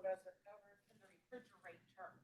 goes over to the refrigerator.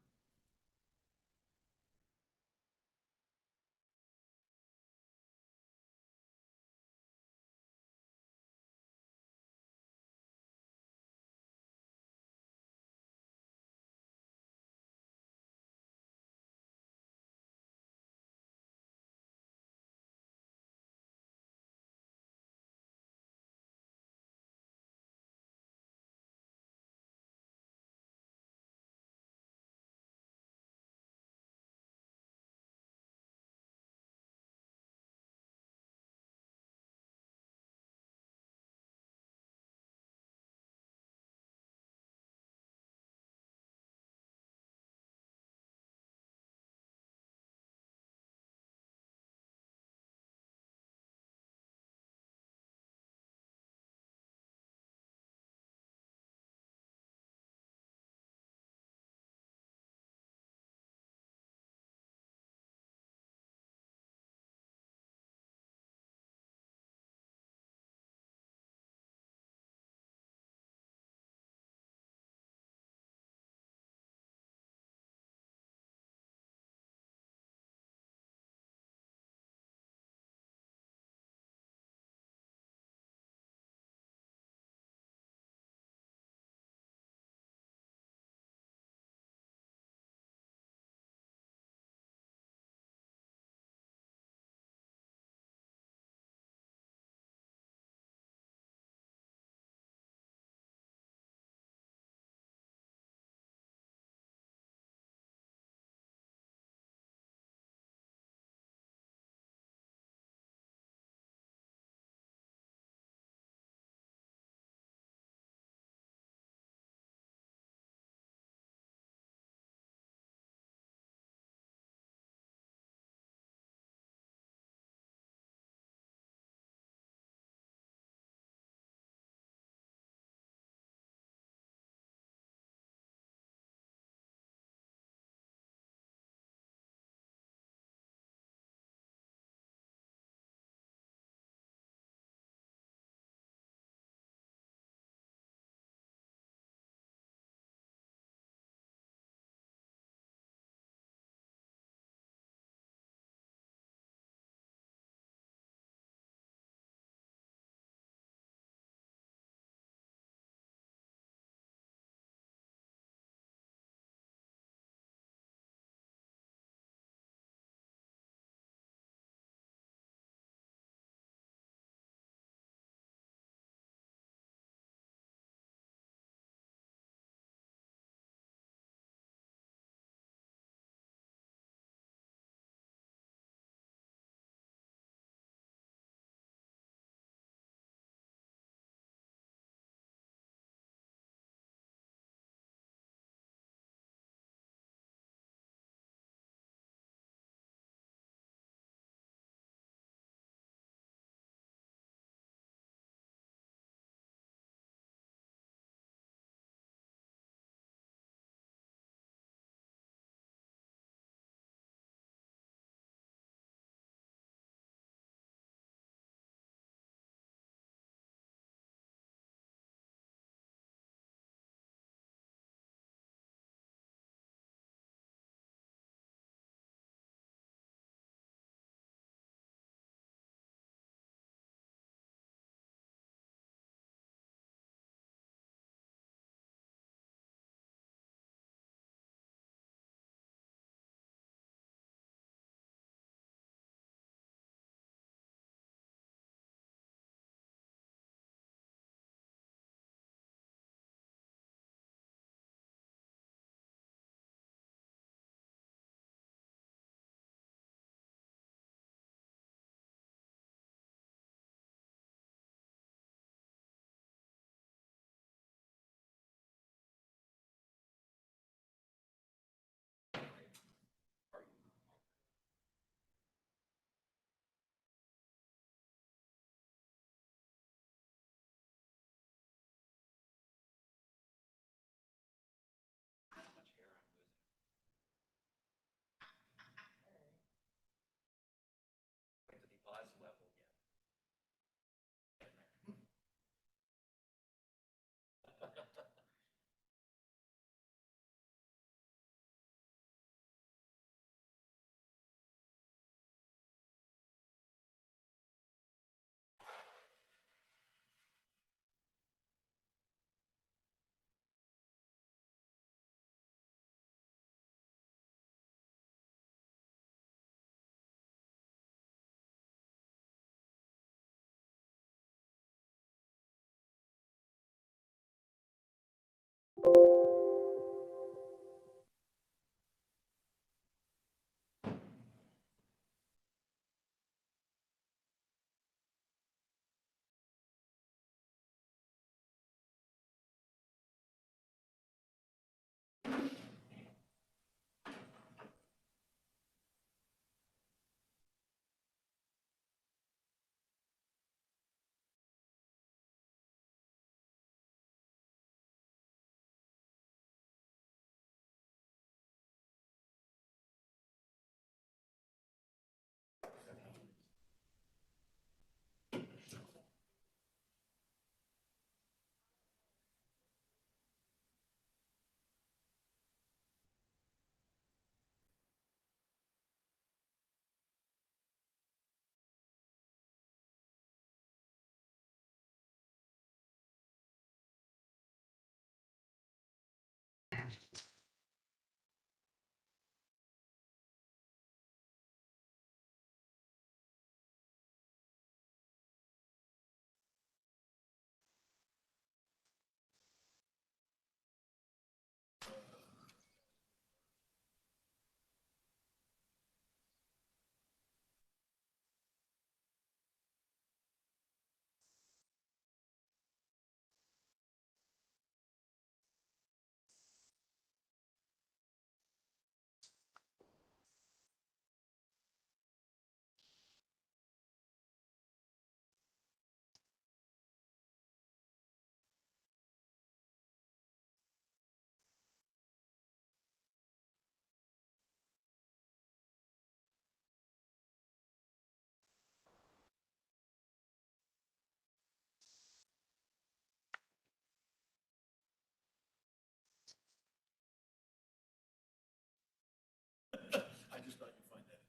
I just thought you'd find that.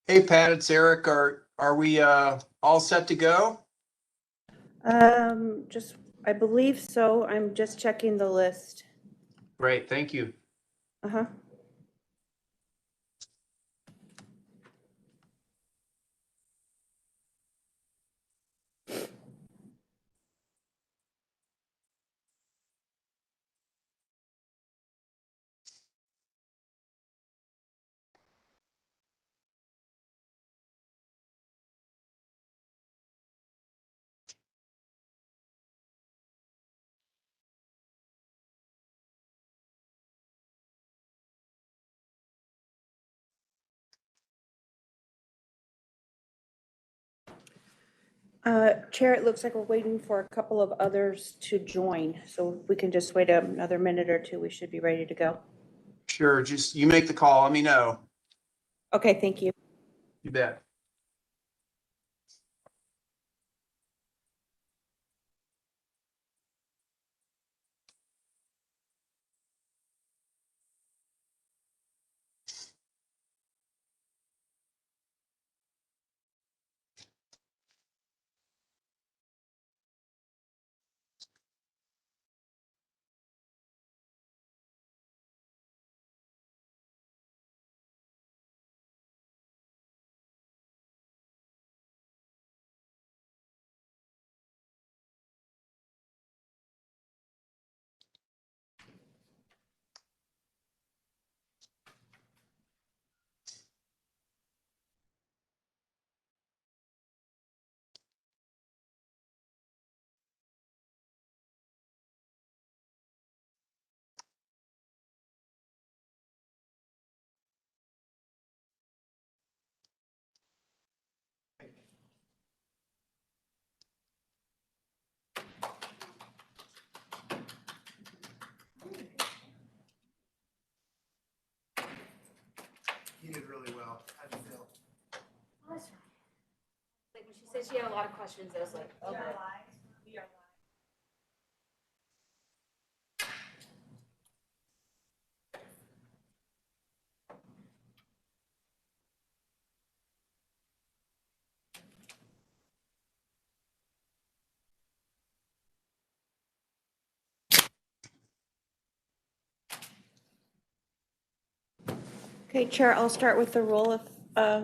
Hey, Pat, it's Eric. Are we all set to go? I believe so. I'm just checking the list. Great, thank you. Uh-huh. Chair, it looks like we're waiting for a couple of others to join, so if we can just wait another minute or two, we should be ready to go. Sure, just you make the call. Let me know. Okay, thank you. You bet. said she had a lot of questions. I was like, We okay. are live. We are live. Okay, Chair, I'll start with the roll if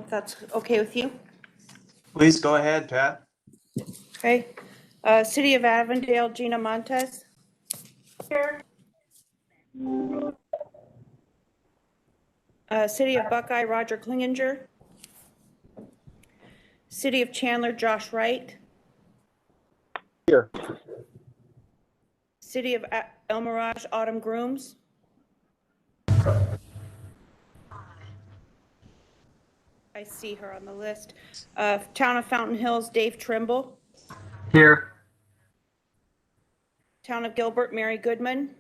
that's okay with you. Please go ahead, Pat. Okay. City of Avondale, Gina Montez. Here. City of Buckeye, Roger Klinginger. City of Chandler, Josh Wright. Here. City of El Mirage, Autumn Grooms. I see her on the list. Town of Fountain Hills, Dave Trimble. Here. Town of Gilbert, Mary Goodman.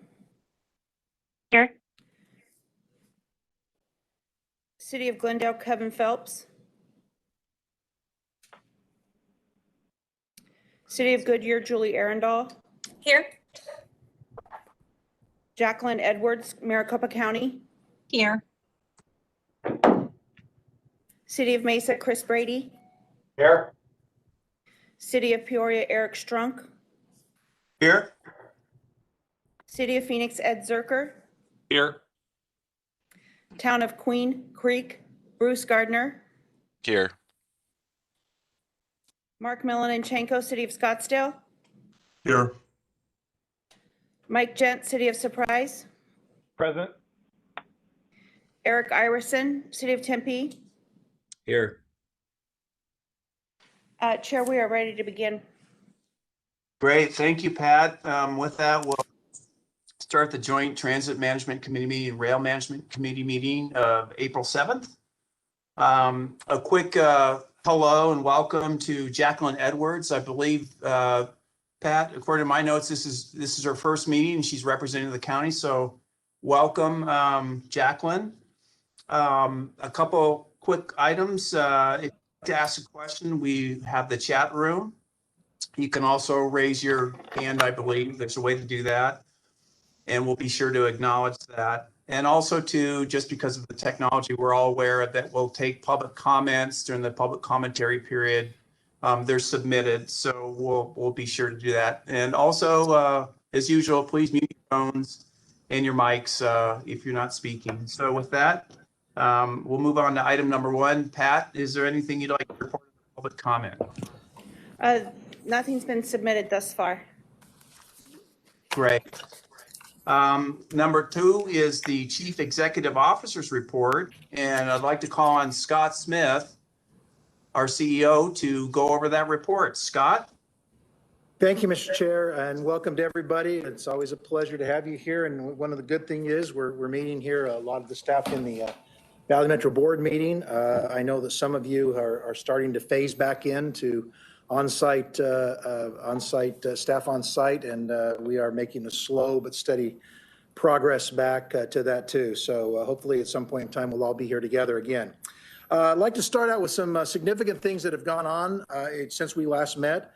Here. City of Glendale, Kevin Phelps. City of Goodyear, Julie Arundel. Here. Jacqueline Edwards, Maricopa County. Here. City of Mesa, Chris Brady. Here. City of Peoria, Eric Strunk. Here. City of Phoenix, Ed Zerker. Here. Town of Queen Creek, Bruce Gardner. Here. Mark Milanchenko, City of Scottsdale. Here. Mike Gent, City of Surprise. Present. Eric Iverson, City of Tempe. Here. Chair, we are ready to begin. Great. Thank you, Pat. With that, we'll start the Joint Transit Management Committee meeting, and Rail Management Committee meeting of April 7th. A quick hello and welcome to Jacqueline Edwards. I believe, Pat, according to my notes, this is her first meeting and she's representing the county. So welcome, Jacqueline. A couple quick items. If you'd like to ask a question, we have the chat room. You can also raise your hand, I believe. There's a way to do that. And we'll be sure to acknowledge that. And also too, just because of the technology, we're all aware that we'll take public comments during the public commentary period. They're submitted, so we'll be sure to do that. And also, as usual, please mute your phones and your mics if you're not speaking. So with that, we'll move on to item number 1. Pat, is there anything you'd like to report in public comment? Nothing's been submitted thus far. Great. Number 2 is the Chief Executive Officer's report, and I'd like to call on Scott Smith, our CEO, to go over that report. Scott? Thank you, Mr. Chair, and welcome to everybody. It's always a pleasure to have you here, and one of the good things is we're meeting here, a lot of the staff in the Valley Metro Board meeting. I know that some of you are starting to phase back into on-site staff on site, and we are making a slow but steady progress back to that too. So hopefully at some point in time, we'll all be here together again. I'd like to start out with some significant things that have gone on since we last met.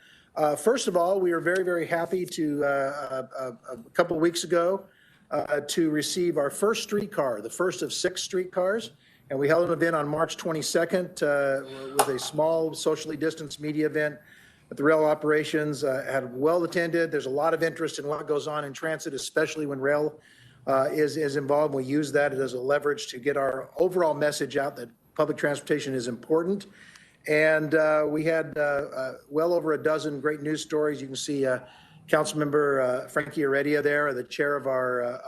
First of all, we are very, very happy to, a couple of weeks ago, to receive our first streetcar, the first of 6 streetcars. And we held an event on March 22nd with a small socially distanced media event at the rail operations. Had well attended. There's a lot of interest in what goes on in transit, especially when rail is involved. We use that as a leverage to get our overall message out that public transportation is important. And we had well over a dozen great news stories. You can see Councilmember Frankie Heredia there, the chair of our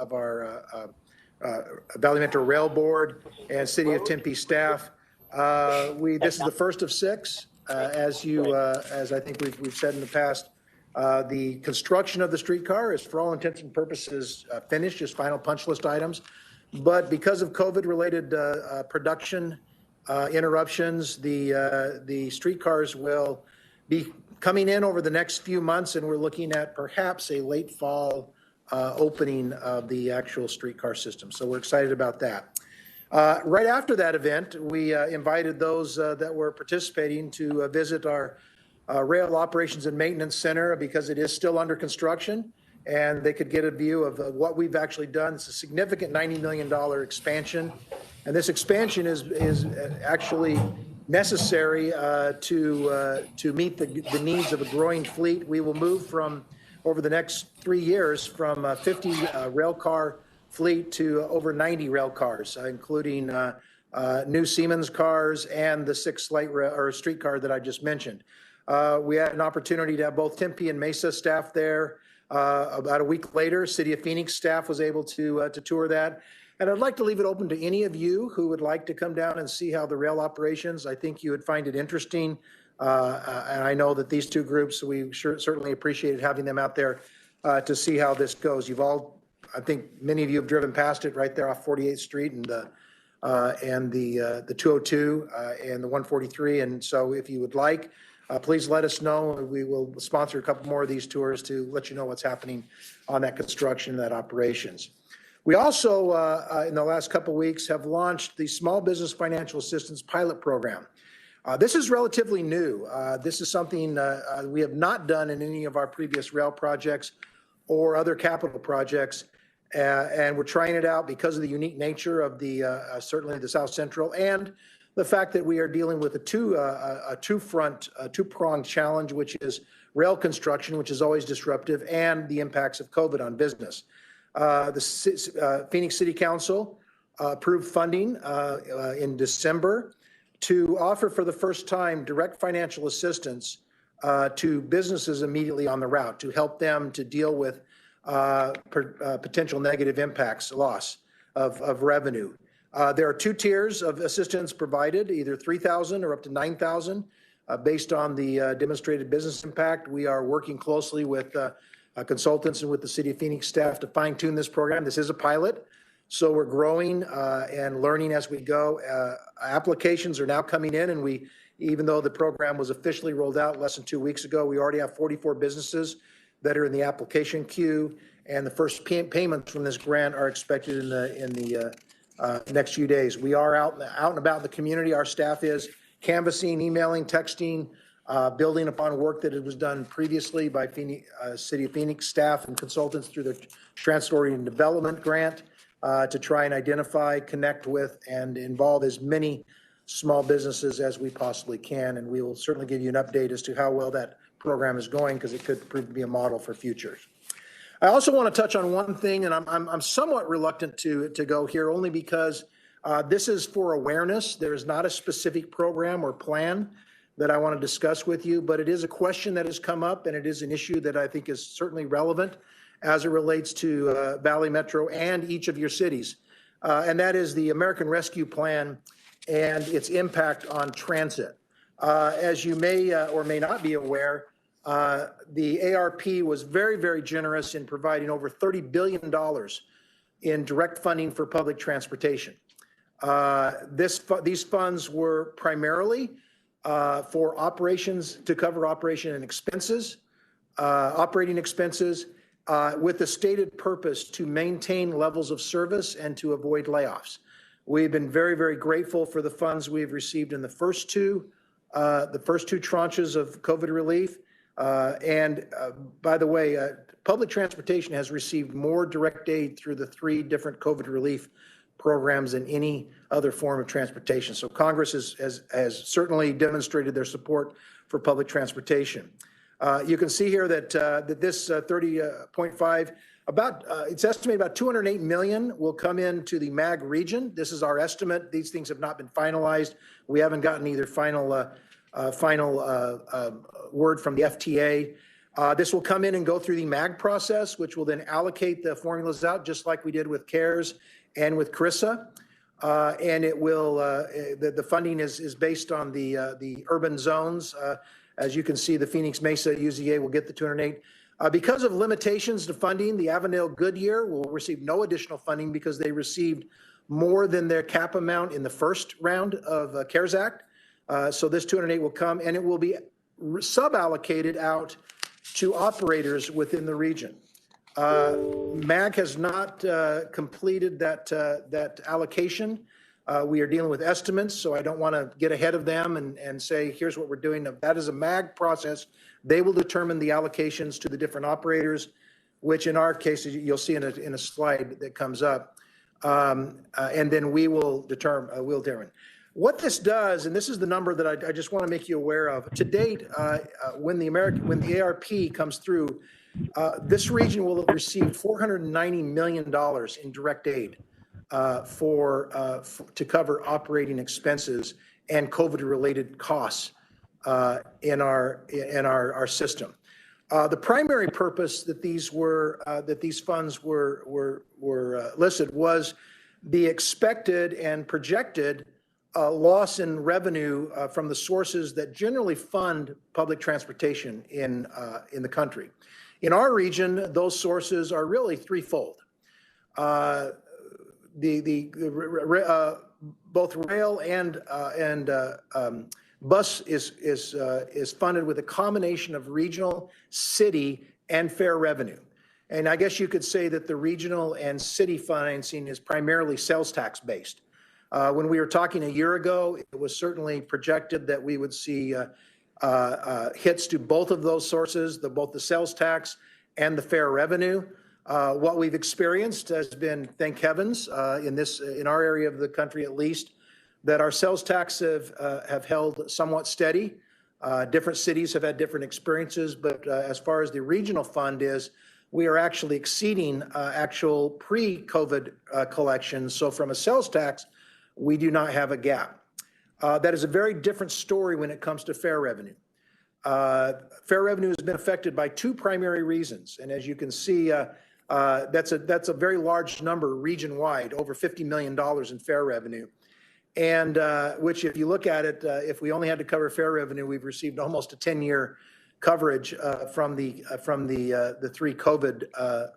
Valley Metro Rail Board and City of Tempe staff. This is the first of 6, as I think we've said in the past. The construction of the streetcar is, for all intents and purposes, finished, just final punch list items. But because of COVID-related production interruptions, the streetcars will be coming in over the next few months, and we're looking at perhaps a late fall opening of the actual streetcar system. So we're excited about that. Right after that event, we invited those that were participating to visit our Rail Operations and Maintenance Center because it is still under construction, and they could get a view of what we've actually done. It's a significant $90 million expansion, and this expansion is actually necessary to meet the needs of a growing fleet. We will move from, over the next 3 years, from a 50 rail car fleet to over 90 rail cars, including new Siemens cars and the 6 streetcar that I just mentioned. We had an opportunity to have both Tempe and Mesa staff there. About a week later, City of Phoenix staff was able to tour that. And I'd like to leave it open to any of you who would like to come down and see how the rail operations. I think you would find it interesting. And I know that these two groups, we certainly appreciated having them out there to see how this goes. I think many of you have driven past it right there off 48th Street and the 202 and the 143. And so if you would like, please let us know. We will sponsor a couple more of these tours to let you know what's happening on that construction, that operations. We also, in the last couple of weeks, have launched the Small Business Financial Assistance Pilot Program. This is relatively new. This is something we have not done in any of our previous rail projects or other capital projects. And we're trying it out because of the unique nature of certainly the South Central, and the fact that we are dealing with a two-pronged challenge, which is rail construction, which is always disruptive, and the impacts of COVID on business. The Phoenix City Council approved funding in December to offer for the first time direct financial assistance to businesses immediately on the route to help them to deal with potential negative impacts, loss of revenue. There are 2 tiers of assistance provided, either $3,000 or up to $9,000, based on the demonstrated business impact. We are working closely with consultants and with the City of Phoenix staff to fine-tune this program. This is a pilot, so we're growing and learning as we go. Applications are now coming in, and even though the program was officially rolled out less than 2 weeks ago, we already have 44 businesses that are in the application queue, and the first payments from this grant are expected in the next few days. We are out and about in the community. Our staff is canvassing, emailing, texting, building upon work that was done previously by City of Phoenix staff and consultants through the Transit-Oriented Development Grant to try and identify, connect with, and involve as many small businesses as we possibly can. And we will certainly give you an update as to how well that program is going, because it could prove to be a model for futures. I also want to touch on one thing, and I'm somewhat reluctant to go here only because this is for awareness. There is not a specific program or plan that I want to discuss with you, but it is a question that has come up, and it is an issue that I think is certainly relevant as it relates to Valley Metro and each of your cities. And that is the American Rescue Plan and its impact on transit. As you may or may not be aware, the ARP was very, very generous in providing over $30 billion in direct funding for public transportation. These funds were primarily for operations, to cover operation and expenses, operating expenses, with the stated purpose to maintain levels of service and to avoid layoffs. We've been very, very grateful for the funds we've received in the first two tranches of COVID relief. And by the way, public transportation has received more direct aid through the 3 different COVID relief programs than any other form of transportation. So Congress has certainly demonstrated their support for public transportation. You can see here that this 30.5, it's estimated about $208 million will come into the MAG region. This is our estimate. These things have not been finalized. We haven't gotten either final word from the FTA. This will come in and go through the MAG process, which will then allocate the formulas out, just like we did with CARES and with CRISA. And it will, the funding is based on the urban zones. As you can see, the Phoenix Mesa UZA will get the 208. Because of limitations to funding, the Avondale Goodyear will receive no additional funding because they received more than their cap amount in the first round of CARES Act. So this 208 will come, and it will be sub-allocated out to operators within the region. MAG has not completed that allocation. We are dealing with estimates, so I don't want to get ahead of them and say, here's what we're doing. That is a MAG process. They will determine the allocations to the different operators, which in our case, you'll see in a slide that comes up. And then we will determine. What this does, and this is the number that I just want to make you aware of. To date, when the ARP comes through, this region will have received $490 million in direct aid to cover operating expenses and COVID-related costs in our system. The primary purpose that these funds were listed was the expected and projected loss in revenue from the sources that generally fund public transportation in the country. In our region, those sources are really threefold. Both rail and bus is funded with a combination of regional, city, and fare revenue. And I guess you could say that the regional and city financing is primarily sales tax based. When we were talking a year ago, it was certainly projected that we would see hits to both of those sources, both the sales tax and the fare revenue. What we've experienced has been, thank heavens, in our area of the country at least, that our sales tax have held somewhat steady. Different cities have had different experiences, but as far as the regional fund is, we are actually exceeding actual pre-COVID collections. So from a sales tax, we do not have a gap. That is a very different story when it comes to fare revenue. Fare revenue has been affected by two primary reasons. And as you can see, that's a very large number region-wide, over $50 million in fare revenue. And which, if you look at it, if we only had to cover fare revenue, we've received almost a 10-year coverage from the three COVID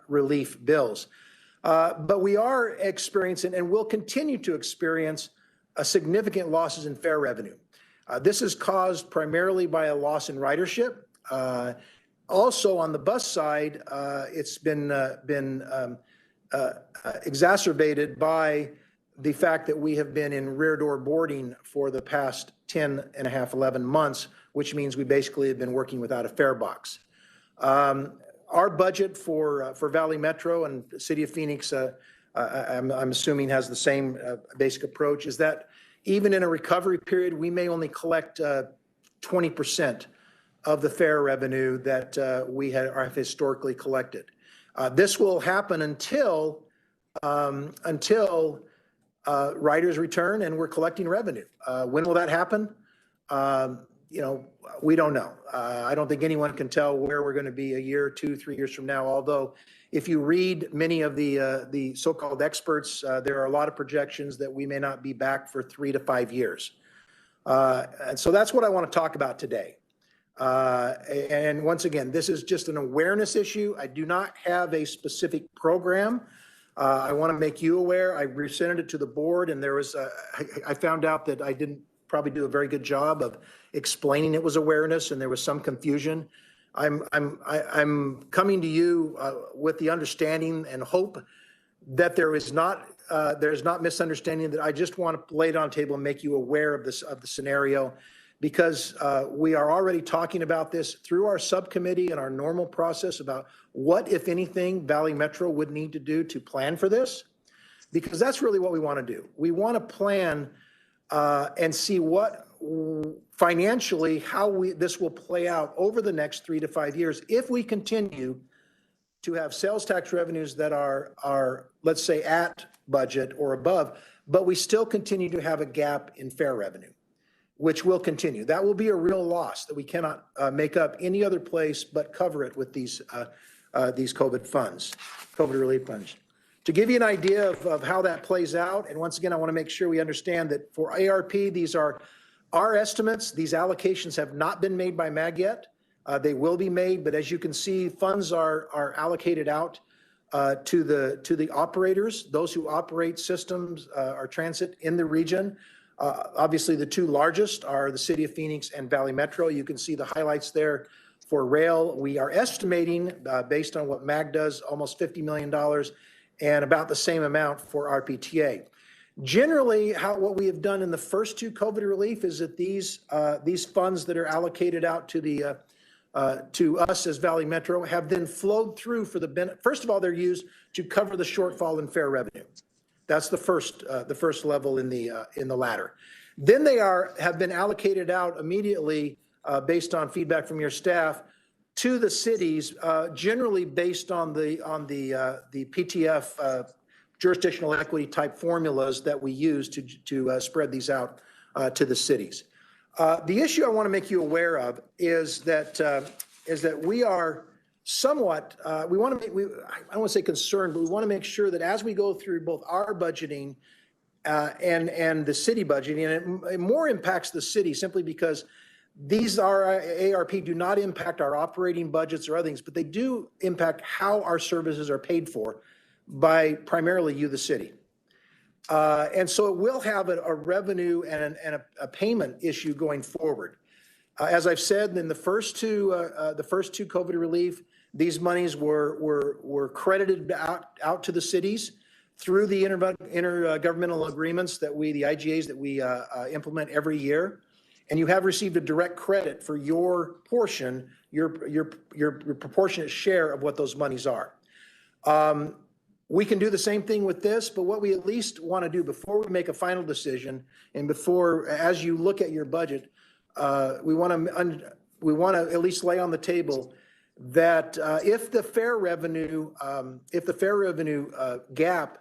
relief bills. But we are experiencing and will continue to experience significant losses in fare revenue. This is caused primarily by a loss in ridership. Also on the bus side, it's been exacerbated by the fact that we have been in rear door boarding for the past 10 and a half, 11 months, which means we basically have been working without a fare box. Our budget for Valley Metro and City of Phoenix, I'm assuming has the same basic approach, is that even in a recovery period, we may only collect 20% of the fare revenue that we have historically collected. This will happen until riders return and we're collecting revenue. When will that happen? We don't know. I don't think anyone can tell where we're going to be a year, 2, 3 years from now. Although, if you read many of the so-called experts, there are a lot of projections that we may not be back for 3 to 5 years. And so that's what I want to talk about today. And once again, this is just an awareness issue. I do not have a specific program. I want to make you aware. I presented it to the board, and I found out that I didn't probably do a very good job of explaining it was awareness, and there was some confusion. I'm coming to you with the understanding and hope that there's not misunderstanding. That I just want to lay it on the table and make you aware of the scenario, because we are already talking about this through our subcommittee and our normal process about what, if anything, Valley Metro would need to do to plan for this, because that's really what we want to do. We want to plan and see what financially how this will play out over the next 3 to 5 years if we continue to have sales tax revenues that are let's say at budget or above, but we still continue to have a gap in fare revenue, which will continue. That will be a real loss that we cannot make up any other place but cover it with these COVID funds, COVID relief funds. To give you an idea of how that plays out, and once again, I want to make sure we understand that for ARP, these are our estimates. These allocations have not been made by MAG yet. They will be made, but as you can see, funds are allocated out to the operators, those who operate systems or transit in the region. Obviously, the two largest are the City of Phoenix and Valley Metro. You can see the highlights there. For rail, we are estimating, based on what MAG does, almost $50 million, and about the same amount for RPTA. Generally, what we have done in the first two COVID relief is that these funds that are allocated out to us as Valley Metro have then flowed through for first of all, they're used to cover the shortfall in fare revenue. That's the first level in the ladder. Then they have been allocated out immediately based on feedback from your staff to the cities, generally based on the PTF jurisdictional equity type formulas that we use to spread these out to the cities. The issue I want to make you aware of is that we are somewhat, I don't want to say concerned, but we want to make sure that as we go through both our budgeting and the city budgeting, and it more impacts the city simply because these ARP do not impact our operating budgets or other things, but they do impact how our services are paid for by primarily you, the city. And so it will have a revenue and a payment issue going forward. As I've said, in the first two COVID relief, these monies were credited out to the cities through the intergovernmental agreements the IGAs that we implement every year. And you have received a direct credit for your portion, your proportionate share of what those monies are. We can do the same thing with this, but what we at least want to do before we make a final decision and as you look at your budget, we want to at least lay on the table that if the fare revenue gap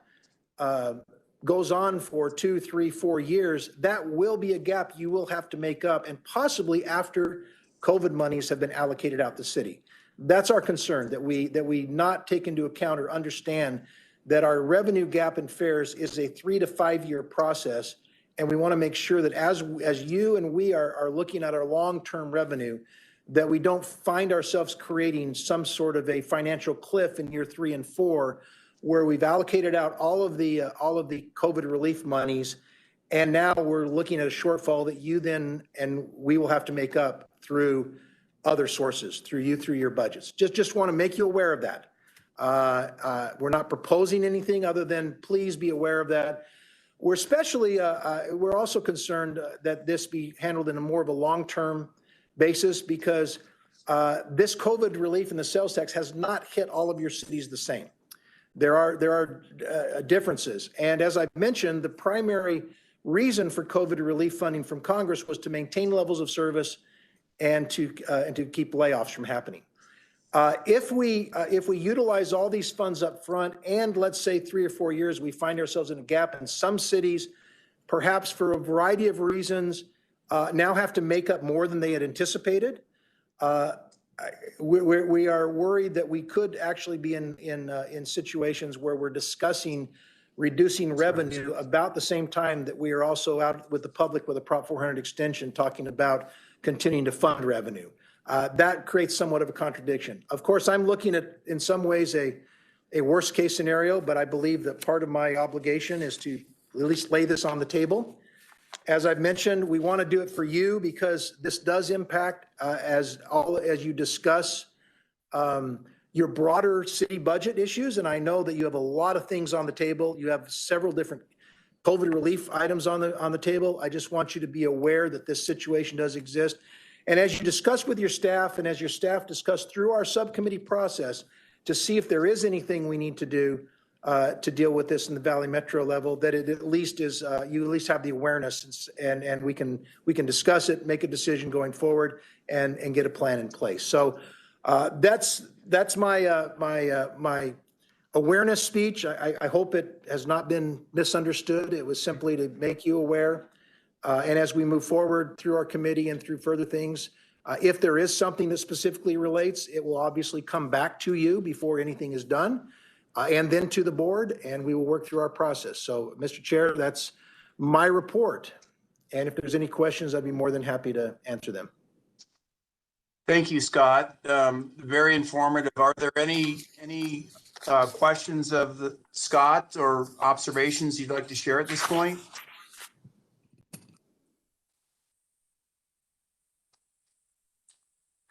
goes on for 2, 3, 4 years, that will be a gap you will have to make up, and possibly after COVID monies have been allocated out the city. That's our concern, that we not take into account or understand that our revenue gap in fares is a 3 to 5 year process, and we want to make sure that as you and we are looking at our long-term revenue, that we don't find ourselves creating some sort of a financial cliff in year 3 and 4, where we've allocated out all of the COVID relief monies, and now we're looking at a shortfall that you then and we will have to make up through other sources, through your budgets. Just want to make you aware of that. We're not proposing anything other than please be aware of that. We're also concerned that this be handled in a more of a long-term basis, because this COVID relief and the sales tax has not hit all of your cities the same. There are differences. And as I've mentioned, the primary reason for COVID relief funding from Congress was to maintain levels of service and to keep layoffs from happening. If we utilize all these funds up front, and let's say 3 or 4 years, we find ourselves in a gap in some cities, perhaps for a variety of reasons, now have to make up more than they had anticipated. We are worried that we could actually be in situations where we're discussing reducing revenue about the same time that we are also out with the public with a Prop 400 extension talking about continuing to fund revenue. That creates somewhat of a contradiction. Of course, I'm looking at, in some ways, a worst case scenario, but I believe that part of my obligation is to at least lay this on the table. As I've mentioned, we want to do it for you because this does impact, as you discuss, your broader city budget issues. And I know that you have a lot of things on the table. You have several different COVID relief items on the table. I just want you to be aware that this situation does exist. And as you discuss with your staff, and as your staff discuss through our subcommittee process to see if there is anything we need to do to deal with this in the Valley Metro level, that it at least is, you at least have the awareness, and we can discuss it, make a decision going forward, and get a plan in place. So that's my awareness speech. I hope it has not been misunderstood. It was simply to make you aware. And as we move forward through our committee and through further things, if there is something that specifically relates, it will obviously come back to you before anything is done, and then to the board, and we will work through our process. So, Mr. Chair, that's my report. And if there's any questions, I'd be more than happy to answer them. Thank you, Scott. Very informative. Are there any questions of Scott or observations you'd like to share at this point?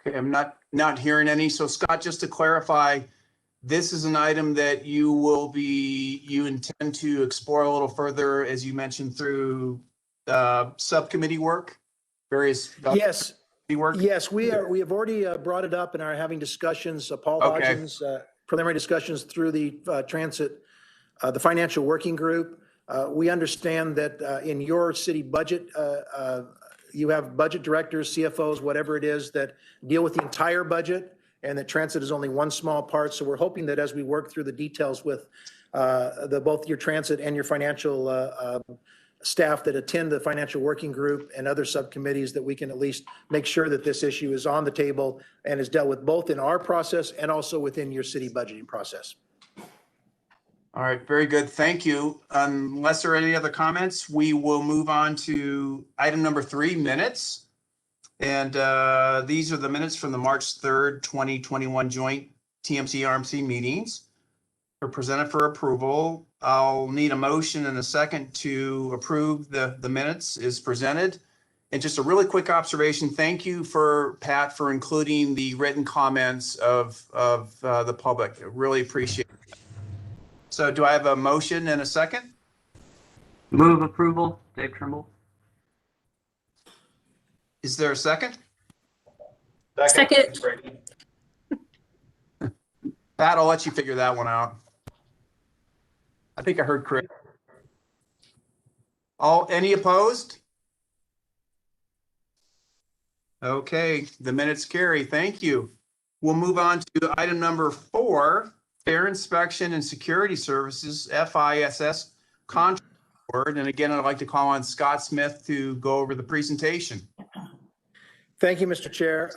Okay, I'm not hearing any. So Scott, just to clarify, This is an item that you intend to explore a little further, as you mentioned, through subcommittee work, various Yes, work. yes, we have already brought it up and are having discussions, Paul Okay. Hodgins, preliminary discussions through the the financial working group. We understand that in your city budget, you have budget directors, CFOs, whatever it is, that deal with the entire budget, and that transit is only one small part. So we're hoping that as we work through the details with both your transit and your financial staff that attend the financial working group and other subcommittees, that we can at least make sure that this issue is on the table and is dealt with both in our process and also within your city budgeting process. All right, very good. Thank you. Unless there are any other comments, we will move on to item number 3, minutes. And these are the minutes from the March 3rd, 2021 joint TMC RMC meetings. They're presented for approval. I'll need a motion and a second to approve the minutes is presented. And just a really quick observation. Thank you for Pat for including the written comments of the public. I really appreciate it. So do I have a motion and a second? Move approval, Dave Trimble. Is there a second? Second. Pat, I'll let you figure that one out. I think I heard Chris. Any opposed? Okay, the minutes carry. Thank you. We'll move on to item number 4, Fair Inspection and Security Services, FISS contract award. And again, I'd like to call on Scott Smith to go over the presentation. Thank you, Mr. Chair.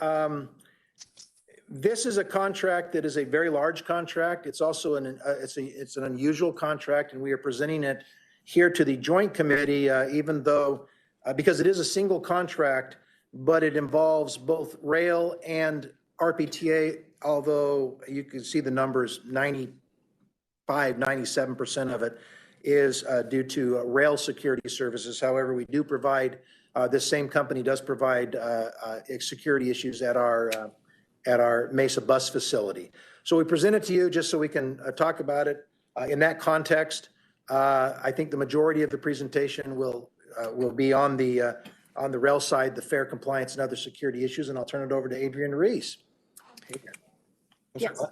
This is a contract that is a very large contract. It's also it's an unusual contract, and we are presenting it here to the Joint Committee, even though because it is a single contract, but it involves both rail and RPTA. Although you can see the numbers, 97% of it is due to rail security services. However, we do provide, this same company does provide security issues at our Mesa bus facility. So we present it to you just so we can talk about it in that context. I think the majority of the presentation will be on the rail side, the fare compliance and other security issues, and I'll turn it over to Adrian Reese. Adrian. Yes.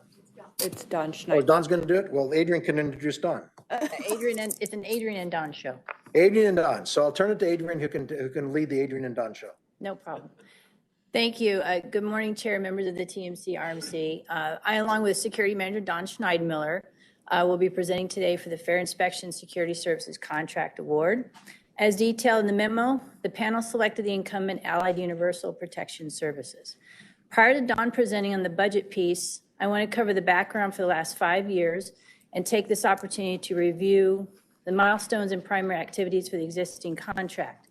It's Don Oh, Schneider. Don's going to do it? Well, Adrian can introduce Don. It's an Adrian and Don show. Adrian and Don. So I'll turn it to Adrian, who can lead the Adrian and Don show. No problem. Thank you. Good morning, Chair, members of the TMC RMC. I, along with Security Manager Don Schneidmiller, will be presenting today for the Fair Inspection Security Services Contract Award. As detailed in the memo, the panel selected the incumbent Allied Universal Protection Services. Prior to Don presenting on the budget piece, I want to cover the background for the last 5 years and take this opportunity to review the milestones and primary activities for the existing contract.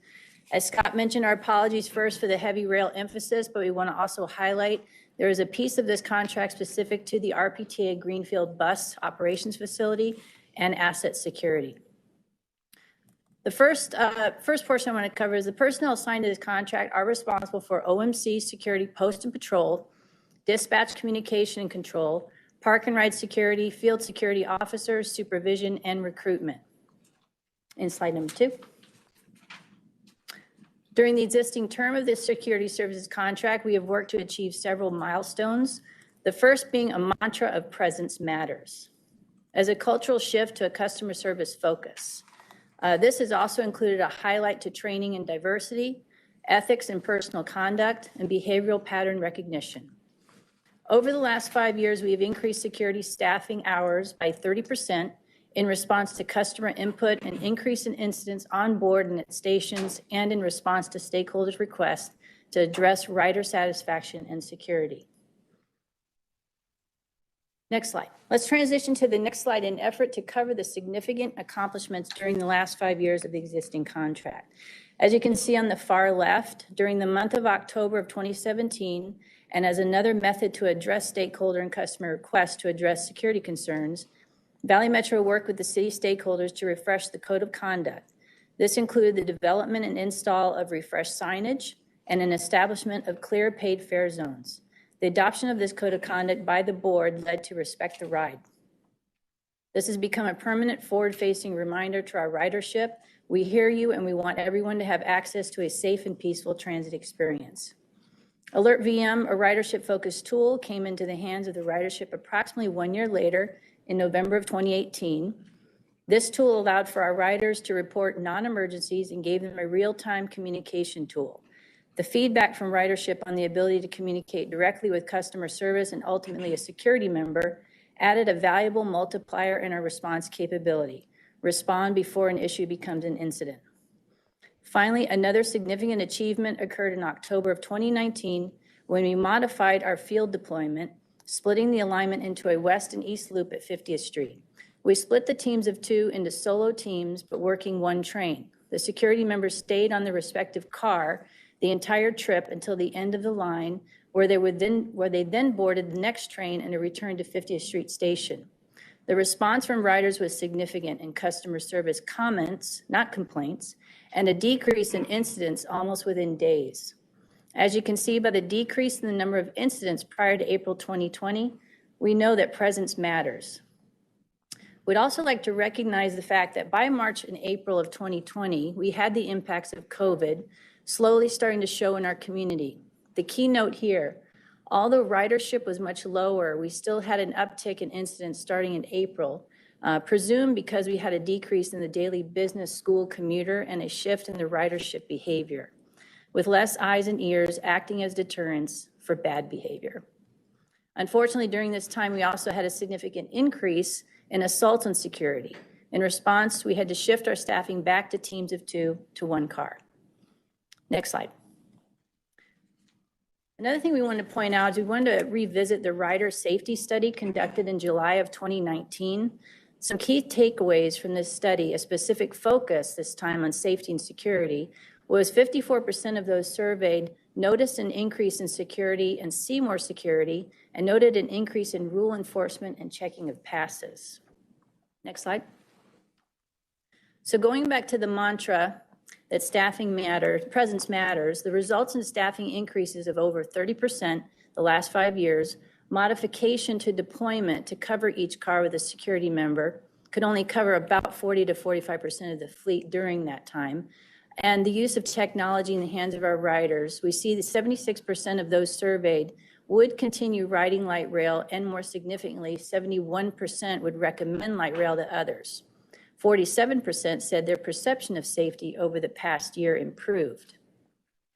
As Scott mentioned, our apologies first for the heavy rail emphasis, but we want to also highlight there is a piece of this contract specific to the RPTA Greenfield Bus Operations Facility and asset security. The first portion I want to cover is the personnel assigned to this contract are responsible for OMC security, post and patrol, dispatch communication and control, park and ride security, field security officers, supervision, and recruitment. In slide number 2. During the existing term of this security services contract, we have worked to achieve several milestones, the first being a mantra of presence matters, as a cultural shift to a customer service focus. This has also included a highlight to training and diversity, ethics and personal conduct, and behavioral pattern recognition. Over the last 5 years, we have increased security staffing hours by 30% in response to customer input and increase in incidents on board and at stations, and in response to stakeholders' requests to address rider satisfaction and security. Next slide. Let's transition to the next slide in effort to cover the significant accomplishments during the last 5 years of the existing contract. As you can see on the far left, during the month of October of 2017, and as another method to address stakeholder and customer requests to address security concerns, Valley Metro worked with the city stakeholders to refresh the code of conduct. This included the development and install of refreshed signage and an establishment of clear paid fare zones. The adoption of this code of conduct by the board led to Respect the Ride. This has become a permanent forward-facing reminder to our ridership. We hear you and we want everyone to have access to a safe and peaceful transit experience. Alert VM, a ridership-focused tool, came into the hands of the ridership approximately 1 year later in November of 2018. This tool allowed for our riders to report non-emergencies and gave them a real-time communication tool. The feedback from ridership on the ability to communicate directly with customer service and ultimately a security member added a valuable multiplier in our response capability. Respond before an issue becomes an incident. Finally, another significant achievement occurred in October of 2019 when we modified our field deployment, splitting the alignment into a west and east loop at 50th Street. We split the teams of 2 into solo teams, but working one train. The security members stayed on the respective car the entire trip until the end of the line, where they then boarded the next train and returned to 50th Street Station. The response from riders was significant in customer service comments, not complaints, and a decrease in incidents almost within days. As you can see by the decrease in the number of incidents prior to April 2020, we know that presence matters. We'd also like to recognize the fact that by March and April of 2020, we had the impacts of COVID slowly starting to show in our community. The key note here, although ridership was much lower, we still had an uptick in incidents starting in April, presumed because we had a decrease in the daily business school commuter and a shift in the ridership behavior, with less eyes and ears acting as deterrents for bad behavior. Unfortunately, during this time, we also had a significant increase in assaults on security. In response, we had to shift our staffing back to teams of 2 to 1 car. Next slide. Another thing we wanted to point out is we wanted to revisit the rider safety study conducted in July of 2019. Some key takeaways from this study, a specific focus this time on safety and security, was 54% of those surveyed noticed an increase in security and see more security, and noted an increase in rule enforcement and checking of passes. Next slide. So going back to the mantra that staffing matters, presence matters, the results in staffing increases of over 30% the last 5 years, modification to deployment to cover each car with a security member could only cover about 40 to 45% of the fleet during that time. And the use of technology in the hands of our riders, we see that 76% of those surveyed would continue riding light rail, and more significantly, 71% would recommend light rail to others. 47% said their perception of safety over the past year improved.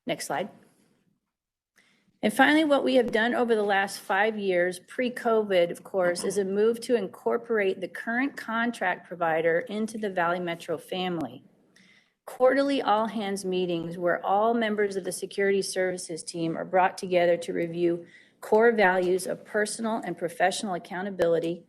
Next slide. And finally, what we have done over the last 5 years, pre-COVID, of course, is a move to incorporate the current contract provider into the Valley Metro family. Quarterly all-hands meetings where all members of the security services team are brought together to review core values of personal and professional accountability,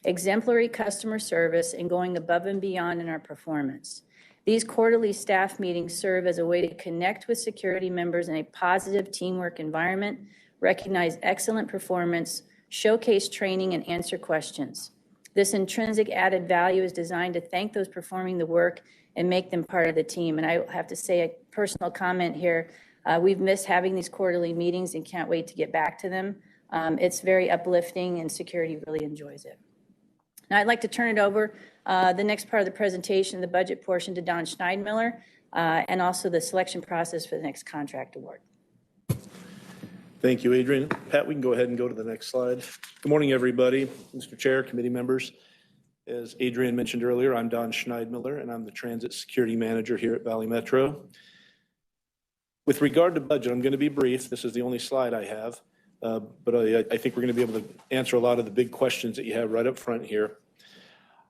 exemplary customer service, and going above and beyond in our performance. These quarterly staff meetings serve as a way to connect with security members in a positive teamwork environment, recognize excellent performance, showcase training, and answer questions. This intrinsic added value is designed to thank those performing the work and make them part of the team. And I have to say a personal comment here. We've missed having these quarterly meetings and can't wait to get back to them. It's very uplifting, and security really enjoys it. Now I'd like to turn it over, the next part of the presentation, the budget portion, to Don Schneidmiller, and also the selection process for the next contract award. Thank you, Adrian. Pat, we can go ahead and go to the next slide. Good morning, everybody. Mr. Chair, committee members. As Adrian mentioned earlier, I'm Don Schneidmiller, and I'm the Transit Security Manager here at Valley Metro. With regard to budget, I'm going to be brief. This is the only slide I have, but I think we're going to be able to answer a lot of the big questions that you have right up front here.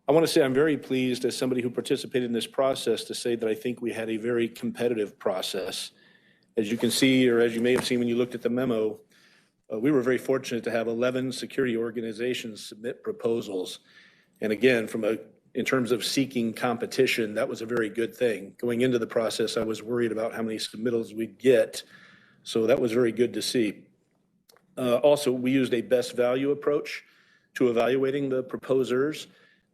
I want to say I'm very pleased, as somebody who participated in this process, to say that I think we had a very competitive process. As you can see, or as you may have seen when you looked at the memo, we were very fortunate to have 11 security organizations submit proposals. And again, in terms of seeking competition, that was a very good thing. Going into the process, I was worried about how many submittals we'd get. So that was very good to see. Also, we used a best value approach to evaluating the proposers.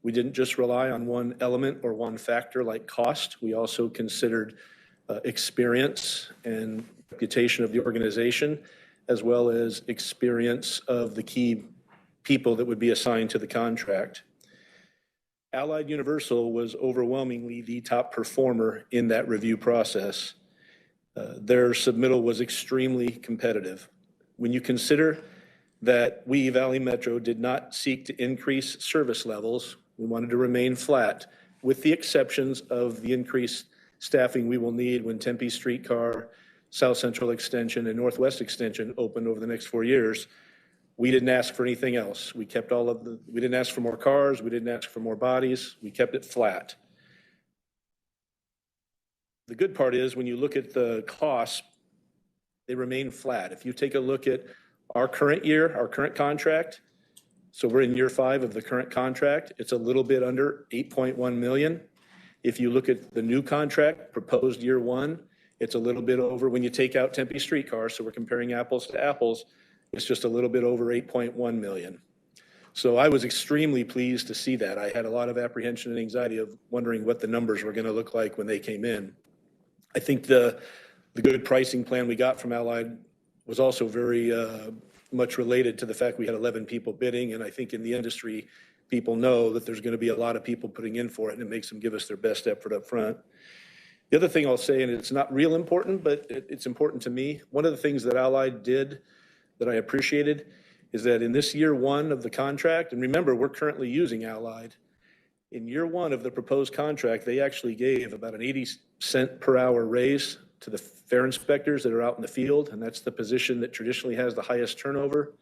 We didn't just rely on one element or one factor like cost. We also considered experience and reputation of the organization, as well as experience of the key people that would be assigned to the contract. Allied Universal was overwhelmingly the top performer in that review process. Their submittal was extremely competitive. When you consider that we, Valley Metro, did not seek to increase service levels, we wanted to remain flat, with the exceptions of the increased staffing we will need when Tempe Streetcar, South Central Extension, and Northwest Extension open over the next 4 years. We didn't ask for anything else. We kept we didn't ask for more cars, we didn't ask for more bodies, we kept it flat. The good part is when you look at the costs, they remain flat. If you take a look at our current year, our current contract, so we're in year 5 of the current contract, it's a little bit under 8.1 million. If you look at the new contract, proposed year 1, it's a little bit over, when you take out Tempe Streetcar, so we're comparing apples to apples, it's just a little bit over 8.1 million. So I was extremely pleased to see that. I had a lot of apprehension and anxiety of wondering what the numbers were going to look like when they came in. I think the good pricing plan we got from Allied was also very much related to the fact we had 11 people bidding, and I think in the industry, people know that there's going to be a lot of people putting in for it, and it makes them give us their best effort up front. The other thing I'll say, and it's not real important, but it's important to me, one of the things that Allied did that I appreciated is that in this year 1 of the contract, and remember, we're currently using Allied, in year 1 of the proposed contract, they actually gave about an 80-cent per hour raise to the fare inspectors that are out in the field, and that's the position that traditionally has the highest turnover.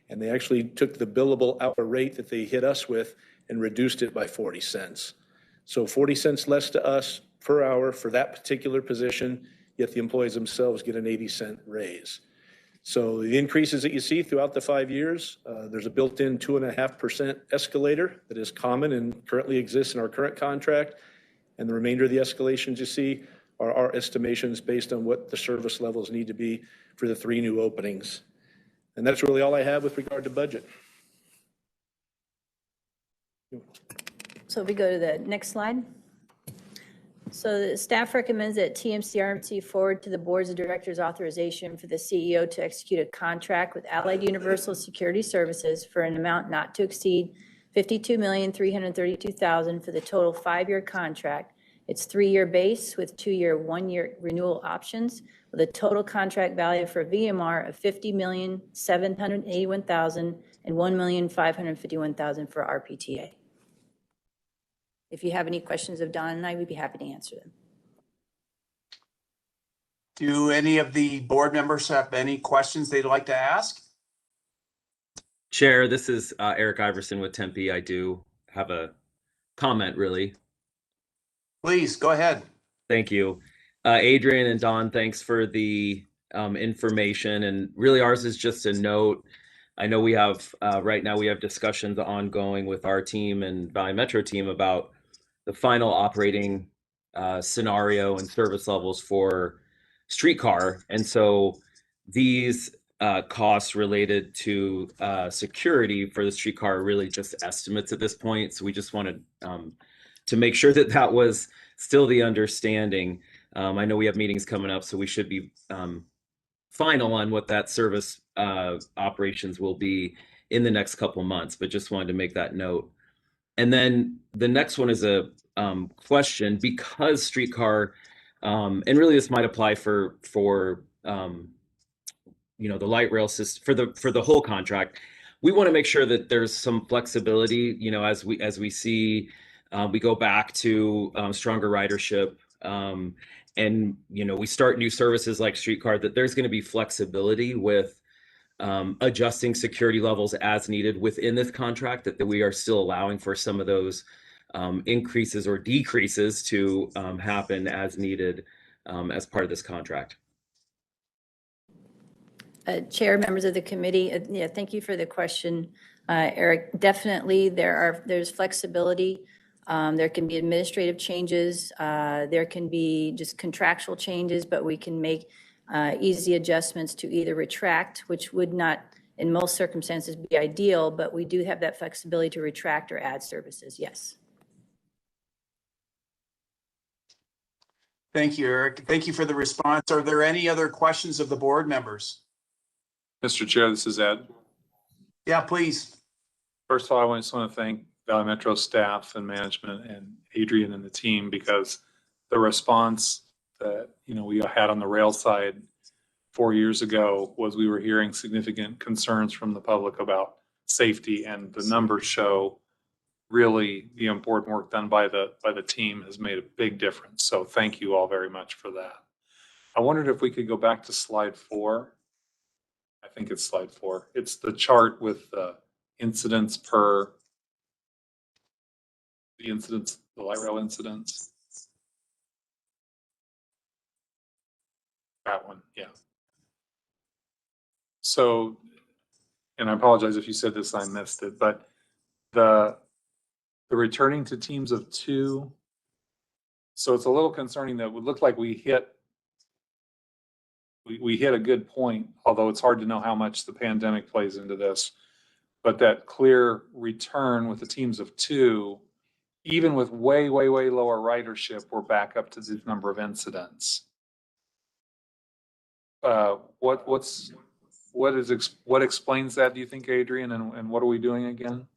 And they actually took the billable hour rate that they hit us with and reduced it by 40 cents. So 40 cents less to us per hour for that particular position, yet the employees themselves get an 80-cent raise. So the increases that you see throughout the 5 years, there's a built-in 2.5% escalator that is common and currently exists in our current contract. And the remainder of the escalations you see are our estimations based on what the service levels need to be for the 3 new openings. And that's really all I have with regard to budget. So if we go to the next slide. So the staff recommends that TMC RMC forward to the boards of directors authorization for the CEO to execute a contract with Allied Universal Security Services for an amount not to exceed $52,332,000 for the total 5-year contract. It's 3-year base with 2-year, 1-year renewal options with a total contract value for VMR of $50,781,000 and $1,551,000 for RPTA. If you have any questions of Don and I, we'd be happy to answer them. Do any of the board members have any questions they'd like to ask? Chair, this is Eric Iverson with Tempe. I do have a comment, really. Please, go ahead. Thank you. Adrian and Don, thanks for the information. And really ours is just a note. I know we have, right now we have discussions ongoing with our team and Valley Metro team about the final operating scenario and service levels for streetcar. And so these costs related to security for the streetcar are really just estimates at this point. So we just wanted to make sure that that was still the understanding. I know we have meetings coming up, so we should be final on what that service operations will be in the next couple months, but just wanted to make that note. And then the next one is a question, because streetcar, and really this might apply for you know, the light rail system for the whole contract. We want to make sure that there's some flexibility, you know, as we see, we go back to stronger ridership, and you know, we start new services like streetcar, that there's going to be flexibility with adjusting security levels as needed within this contract, that we are still allowing for some of those increases or decreases to happen as needed as part of this contract. Chair, members of the committee, yeah, thank you for the question, Eric. Definitely, there's flexibility. There can be administrative changes. There can be just contractual changes, but we can make easy adjustments to either retract, which would not, in most circumstances, be ideal, but we do have that flexibility to retract or add services, yes. Thank you, Eric. Thank you for the response. Are there any other questions of the board members? Mr. Chair, this is Ed. Yeah, please. First of all, I just want to thank Valley Metro staff and management and Adrian and the team, because the response that, we had on the rail side 4 years ago was we were hearing significant concerns from the public about safety, and the numbers show really the important work done by the team has made a big difference. So thank you all very much for that. I wondered if we could go back to slide 4. I think it's slide 4. It's the chart with the incidents per the light rail incidents. That one, yeah. So, and I apologize if you said this, I missed it, but the returning to teams of 2. So it's a little concerning that it would look like we hit a good point, although it's hard to know how much the pandemic plays into this. But that clear return with the teams of 2, even with way lower ridership, we're back up to this number of incidents. What explains that, do you think, Adrian? And what are we doing again?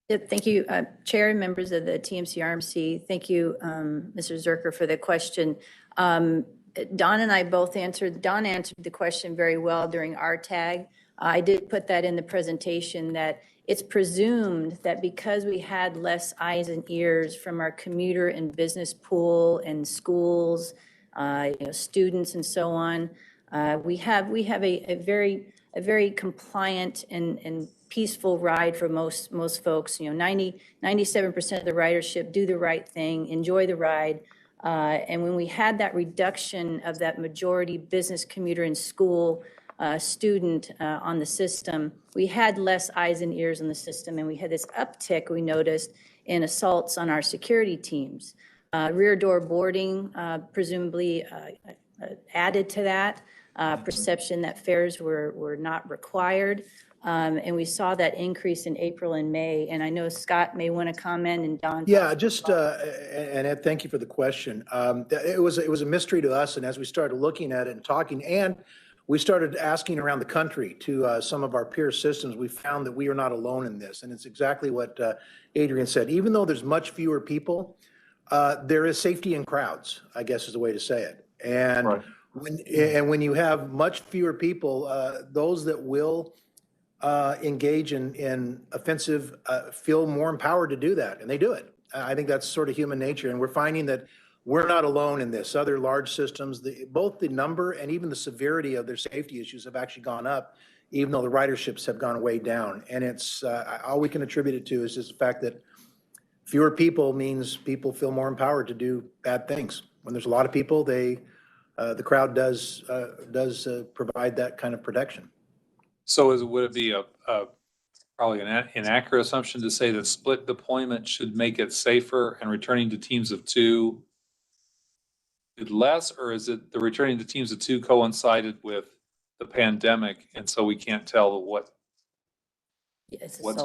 Yeah, thank you, Chair and members of the TMC RMC. Thank you, Mr. Zerker, for the question. Don and I both answered. Don answered the question very well during our tag. I did put that in the presentation that it's presumed that because we had less eyes and ears from our commuter and business pool and schools, students and so on, we have a very compliant and peaceful ride for most folks. 97% of the ridership do the right thing, enjoy the ride. And when we had that reduction of that majority business commuter and school student on the system, we had less eyes and ears on the system, and we had this uptick, we noticed, in assaults on our security teams. Rear door boarding presumably added to that, perception that fares were not required. And we saw that increase in April and May. And I know Scott may want to comment, and Don. Yeah, just, and Ed, thank you for the question. It was a mystery to us, and as we started looking at it and talking, and we started asking around the country to some of our peer systems, we found that we are not alone in this. And it's exactly what Adrian said. Even though there's much fewer people, there is safety in crowds, I guess is the way to say it. And Right. when you have much fewer people, those that will engage in offensive feel more empowered to do that, and they do it. I think that's sort of human nature, and we're finding that we're not alone in this. Other large systems, both the number and even the severity of their safety issues have actually gone up, even though the riderships have gone way down. And it's all we can attribute it to is just the fact that fewer people means people feel more empowered to do bad things. When there's a lot of people, the crowd does provide that kind of protection. So would it be probably an inaccurate assumption to say that split deployment should make it safer and returning to teams of 2 did less, or is it the returning to teams of 2 coincided with the pandemic, and so we can't tell what's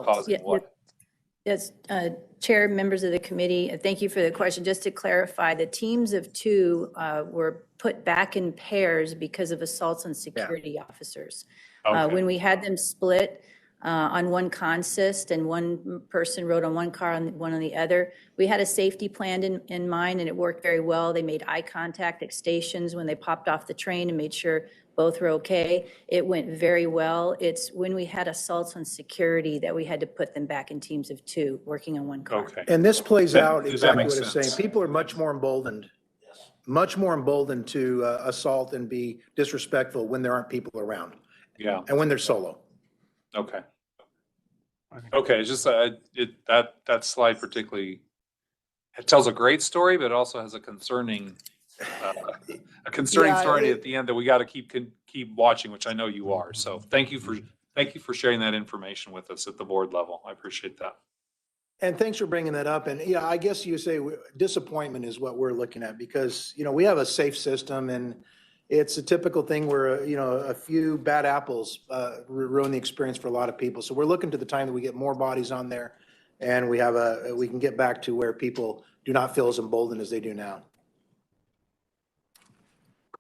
causing what? Yes, Chair, members of the committee, thank you for the question. Just to clarify, the teams of 2 were put back in pairs because of assaults on security officers. Okay. When we had them split on one consist and one person rode on one car and one on the other, we had a safety plan in mind, and it worked very well. They made eye contact at stations when they popped off the train and made sure both were okay. It went very well. It's when we had assaults on security that we had to put them back in teams of 2 working on one car. Okay. And this plays out Does that exactly make what it's saying. sense? People are much more emboldened to assault and be disrespectful when there aren't people around Yeah. and when they're solo. Okay. Okay. It's just that slide particularly, it tells a great story, but it also has a concerning Yeah, story at the end that we got to keep watching, which I know you are. So thank you for sharing that information with us at the board level. I appreciate that. And thanks for bringing that up. And yeah, I guess you say disappointment is what we're looking at, because, we have a safe system, and it's a typical thing where, a few bad apples ruin the experience for a lot of people. So we're looking to the time that we get more bodies on there, and we can get back to where people do not feel as emboldened as they do now.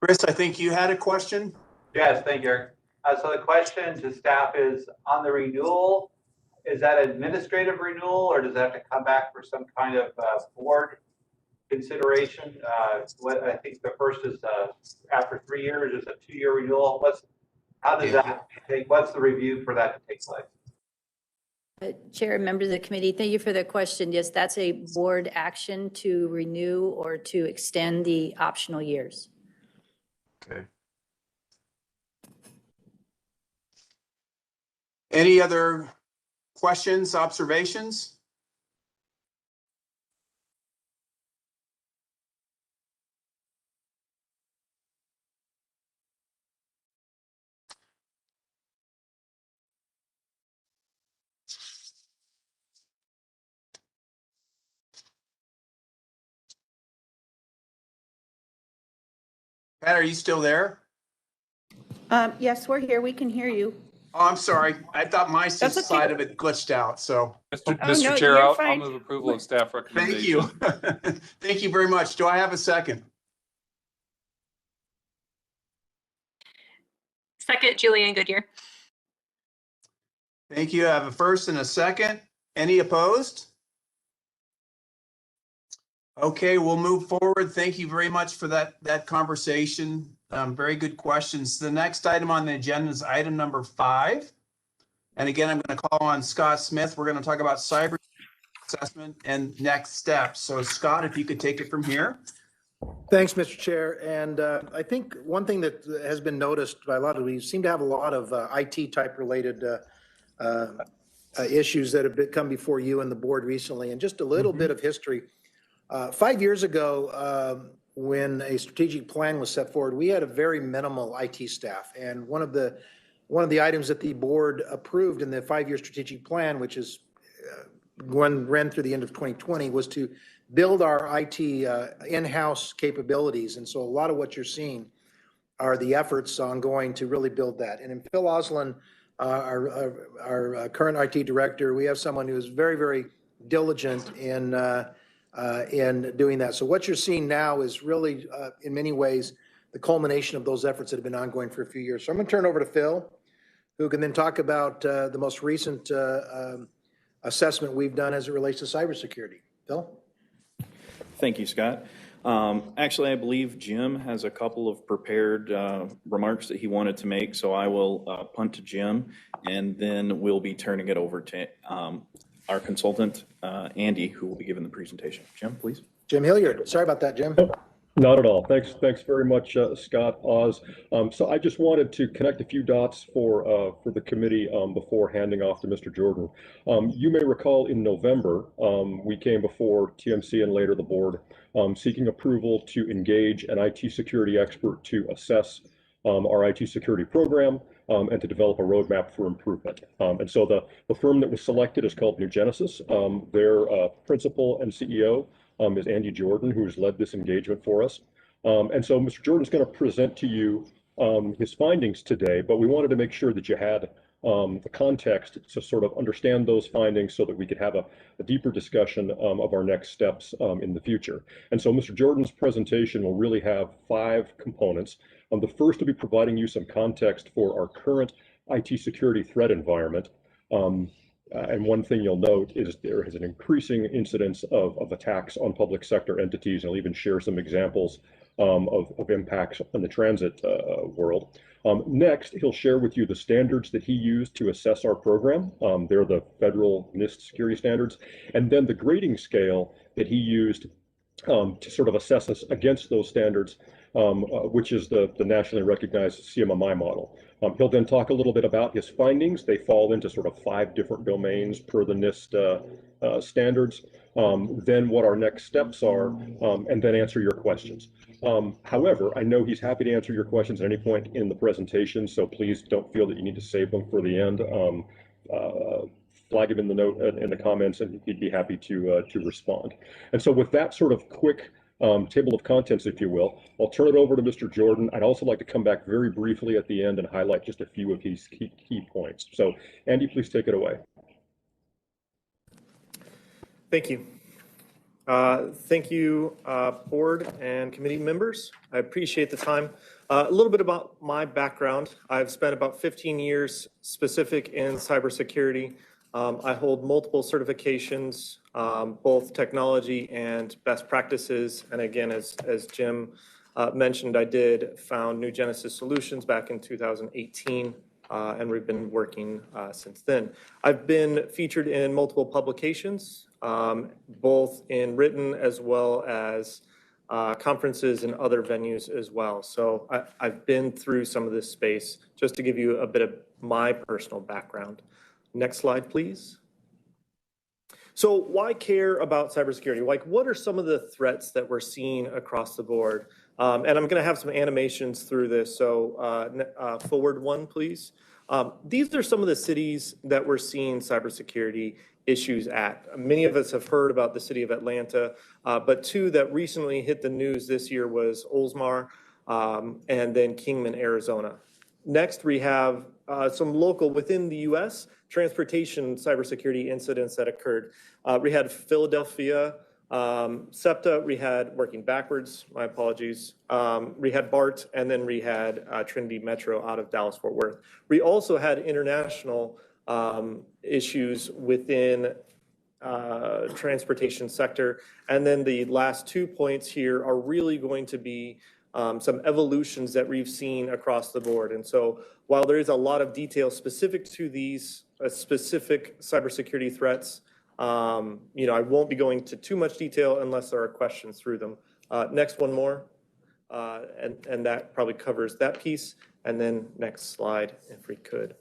Chris, I think you had a question? Yes, thank you, Eric. So the question to staff is on the renewal, is that administrative renewal or does that have to come back for some kind of board consideration? What I think the first is after 3 years is a 2-year renewal. How does that take? What's the review for that to take place? Chair and members of the committee, thank you for the question. Yes, that's a board action to renew or to extend the optional years. Okay. Any other questions, observations? Pat, are you still there? Yes, we're here. We can hear you. Oh, I'm sorry. I thought my That's okay. side of it glitched out, so. Mr. no, Chair, you're I'll fine. move approval of staff Thank you. recommendation. Thank you very much. Do I have a second? Second, Julianne Goodyear. Thank you. I have a first and a second. Any opposed? Okay, we'll move forward. Thank you very much for that conversation. Very good questions. The next item on the agenda is item number 5. And again, I'm going to call on Scott Smith. We're going to talk about cyber assessment and next steps. So Scott, if you could take it from here. Thanks, Mr. Chair. And I think one thing that has been noticed by a lot of, we seem to have a lot of IT type related issues that have come before you and the board recently. And just a little bit of history. 5 years ago, when a strategic plan was set forward, we had a very minimal IT staff. And one of the items that the board approved in the 5-year strategic plan, which is ran through the end of 2020, was to build our IT in-house capabilities. And so a lot of what you're seeing are the efforts ongoing to really build that. And in Phil Oslin, our current IT director, we have someone who is very, very diligent in doing that. So what you're seeing now is really, in many ways, the culmination of those efforts that have been ongoing for a few years. So I'm going to turn over to Phil, who can then talk about the most recent assessment we've done as it relates to cybersecurity. Phil? Thank you, Scott. Actually, I believe Jim has a couple of prepared remarks that he wanted to make, so I will punt to Jim, and then we'll be turning it over to our consultant, Andy, who will be giving the presentation. Jim, please. Jim Hilliard. Sorry about that, Jim. Not at all. Thanks very much, Scott, Oz. So I just wanted to connect a few dots for the committee before handing off to Mr. Jordan. You may recall in November, we came before TMC and later the board seeking approval to engage an IT security expert to assess our IT security program and to develop a roadmap for improvement. And so the firm that was selected is called New Genesis. Their principal and CEO is Andy Jordan, who's led this engagement for us. And so Mr. Jordan's going to present to you his findings today, but we wanted to make sure that you had the context to sort of understand those findings so that we could have a deeper discussion of our next steps in the future. And so Mr. Jordan's presentation will really have 5 components. The first will be providing you some context for our current IT security threat environment. And one thing you'll note is there is an increasing incidence of attacks on public sector entities, and I'll even share some examples of impacts on the transit world. Next, he'll share with you the standards that he used to assess our program. They're the federal Nist security standards, and then the grading scale that he used to sort of assess us against those standards, which is the nationally recognized CMMI model. He'll then talk a little bit about his findings. They fall into sort of 5 different domains per the Nist standards, then what our next steps are, and then answer your questions. However, I know he's happy to answer your questions at any point in the presentation, so please don't feel that you need to save them for the end. Flag him in the note in the comments, and he'd be happy to respond. And so with that sort of quick table of contents, if you will, I'll turn it over to Mr. Jordan. I'd also like to come back very briefly at the end and highlight just a few of his key points. So Andy, please take it away. Thank you. Thank you, board and committee members. I appreciate the time. A little bit about my background. I've spent about 15 years specific in cybersecurity. I hold multiple certifications, both technology and best practices. And again, as Jim mentioned, I did found New Genesis Solutions back in 2018. And we've been working since then. I've been featured in multiple publications, both in written as well as conferences and other venues as well. So I've been through some of this space just to give you a bit of my personal background. Next slide, please. So why care about cybersecurity? Like, what are some of the threats that we're seeing across the board? And I'm going to have some animations through this. So forward one, please. These are some of the cities that we're seeing cybersecurity issues at. Many of us have heard about the city of Atlanta, but two that recently hit the news this year was Oldsmar and then Kingman, Arizona. Next, we have some local within the U.S. transportation cybersecurity incidents that occurred. We had Philadelphia, SEPTA, we had, working backwards, my apologies, we had BART, and then we had Trinity Metro out of Dallas-Fort Worth. We also had international issues within transportation sector. And then the last 2 points here are really going to be some evolutions that we've seen across the board. And so while there is a lot of detail specific to these specific cybersecurity threats, I won't be going to too much detail unless there are questions through them. Next one more, and that probably covers that piece. And then next slide, if we could.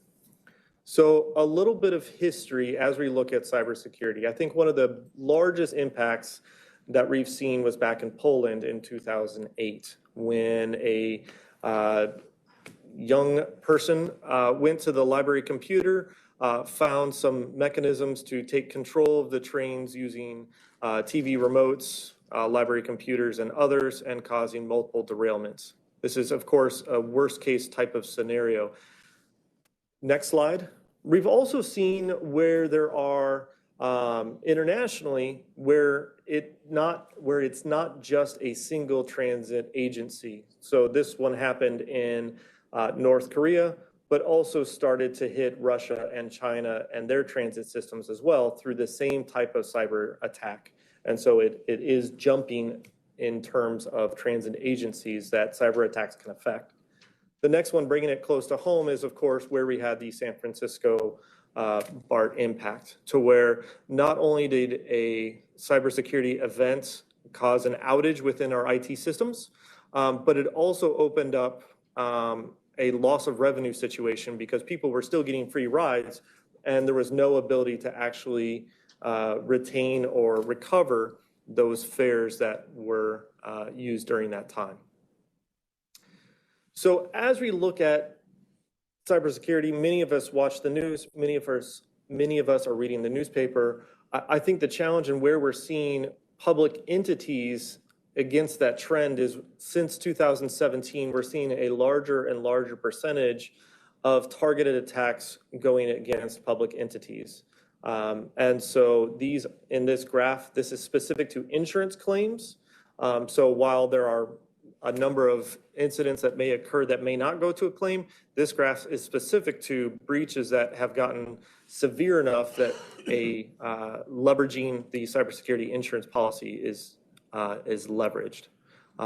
So a little bit of history as we look at cybersecurity. I think one of the largest impacts that we've seen was back in Poland in 2008, when a young person went to the library computer, found some mechanisms to take control of the trains using TV remotes, library computers, and others, and causing multiple derailments. This is, of course, a worst case type of scenario. Next slide. We've also seen where there are internationally where it's not just a single transit agency. So this one happened in North Korea, but also started to hit Russia and China and their transit systems as well through the same type of cyber attack. And so it is jumping in terms of transit agencies that cyber attacks can affect. The next one, bringing it close to home, is of course where we had the San Francisco BART impact, to where not only did a cybersecurity event cause an outage within our IT systems, but it also opened up a loss of revenue situation because people were still getting free rides and there was no ability to actually retain or recover those fares that were used during that time. So as we look at cybersecurity, many of us watch the news, many of us are reading the newspaper. I think the challenge and where we're seeing public entities against that trend is since 2017, we're seeing a larger and larger percentage of targeted attacks going against public entities. And so these, in this graph, this is specific to insurance claims. So while there are a number of incidents that may occur that may not go to a claim, this graph is specific to breaches that have gotten severe enough that leveraging the cybersecurity insurance policy is leveraged.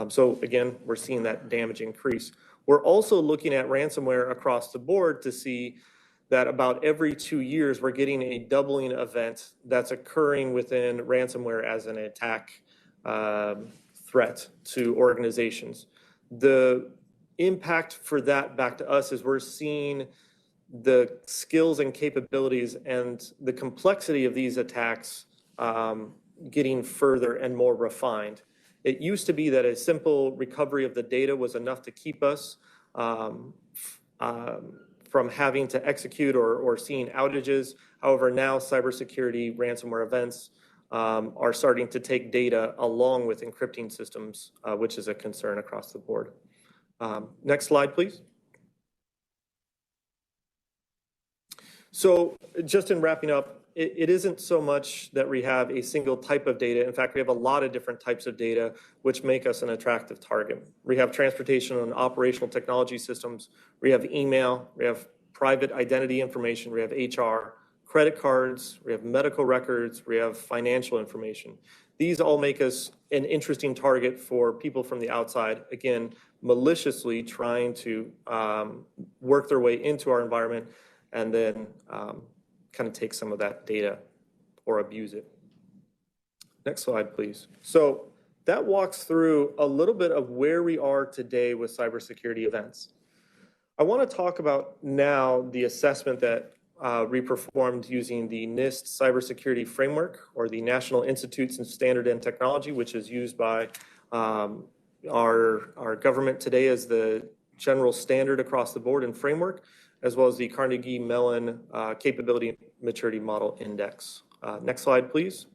So again, we're seeing that damage increase. We're also looking at ransomware across the board to see that about every 2 years, we're getting a doubling event that's occurring within ransomware as an attack threat to organizations. The impact for that back to us is we're seeing the skills and capabilities and the complexity of these attacks getting further and more refined. It used to be that a simple recovery of the data was enough to keep us from having to execute or seeing outages. However, now cybersecurity ransomware events are starting to take data along with encrypting systems, which is a concern across the board. Next slide, please. So just in wrapping up, it isn't so much that we have a single type of data. In fact, we have a lot of different types of data, which make us an attractive target. We have transportation and operational technology systems. We have email. We have private identity information. We have HR, credit cards. We have medical records. We have financial information. These all make us an interesting target for people from the outside, again, maliciously trying to work their way into our environment and then kind of take some of that data or abuse it. Next slide, please. So that walks through a little bit of where we are today with cybersecurity events. I want to talk about now the assessment that we performed using the Nist Cybersecurity Framework, or the National Institutes of Standard and Technology, which is used by our government today as the general standard across the board and framework, as well as the Carnegie Mellon Capability Maturity Model Index. Next slide, please.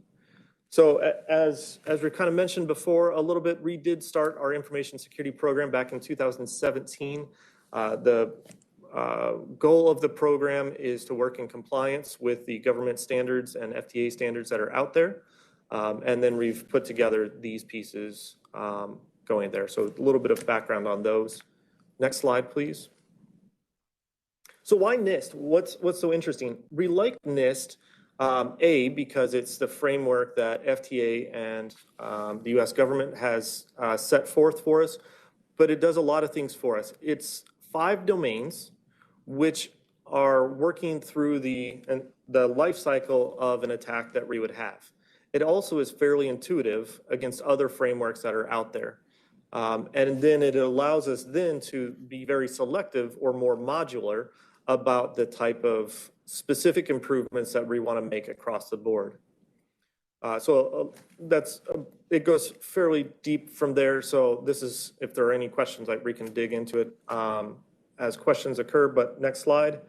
So as we kind of mentioned before a little bit, we did start our information security program back in 2017. The goal of the program is to work in compliance with the government standards and FDA standards that are out there. And then we've put together these pieces going there. So a little bit of background on those. Next slide, please. So why NIST? What's so interesting? We like NIST, because it's the framework that FTA and the US government has set forth for us, but it does a lot of things for us. It's 5 domains which are working through the life cycle of an attack that we would have. It also is fairly intuitive against other frameworks that are out there. And then it allows us then to be very selective or more modular about the type of specific improvements that we want to make across the board. It goes fairly deep from there. So this is, if there are any questions, we can dig into it as questions occur. But next slide.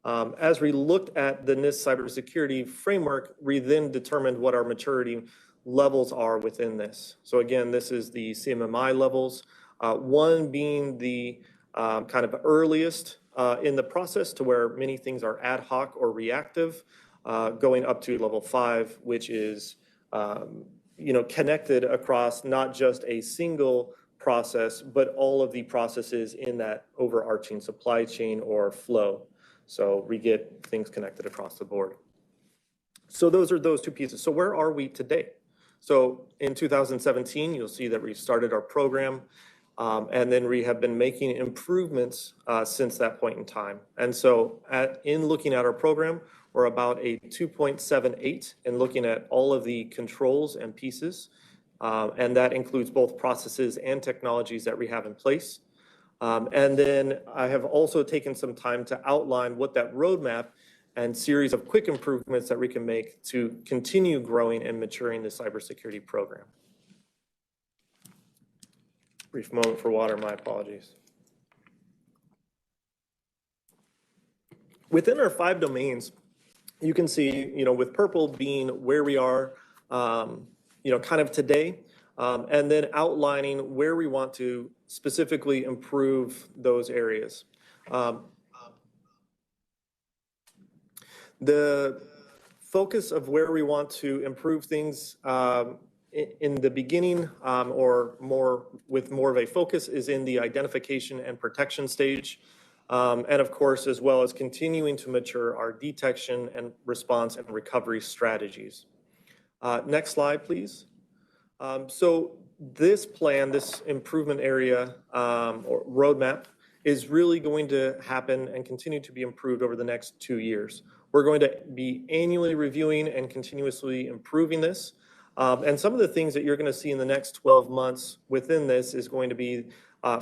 As we looked at the NIST cybersecurity framework, we then determined what our maturity levels are within this. So again, this is the CMMI levels, one being the kind of earliest in the process, to where many things are ad hoc or reactive, going up to level 5, which is connected across not just a single process, but all of the processes in that overarching supply chain or flow. So we get things connected across the board. So those are those 2 pieces. So where are we today? So in 2017, you'll see that we started our program, and then we have been making improvements since that point in time. And so in looking at our program, we're about a 2.78 in looking at all of the controls and pieces. And that includes both processes and technologies that we have in place. And then I have also taken some time to outline what that roadmap and series of quick improvements that we can make to continue growing and maturing the cybersecurity program. Brief moment for water, my apologies. Within our 5 domains, you can see, with purple being where we are, kind of today, and then outlining where we want to specifically improve those areas. The focus of where we want to improve things in the beginning, or with more of a focus, is in the identification and protection stage. And of course, as well as continuing to mature our detection and response and recovery strategies. Next slide, please. So this plan, this improvement area or roadmap, is really going to happen and continue to be improved over the next 2 years. We're going to be annually reviewing and continuously improving this. And some of the things that you're going to see in the next 12 months within this is going to be,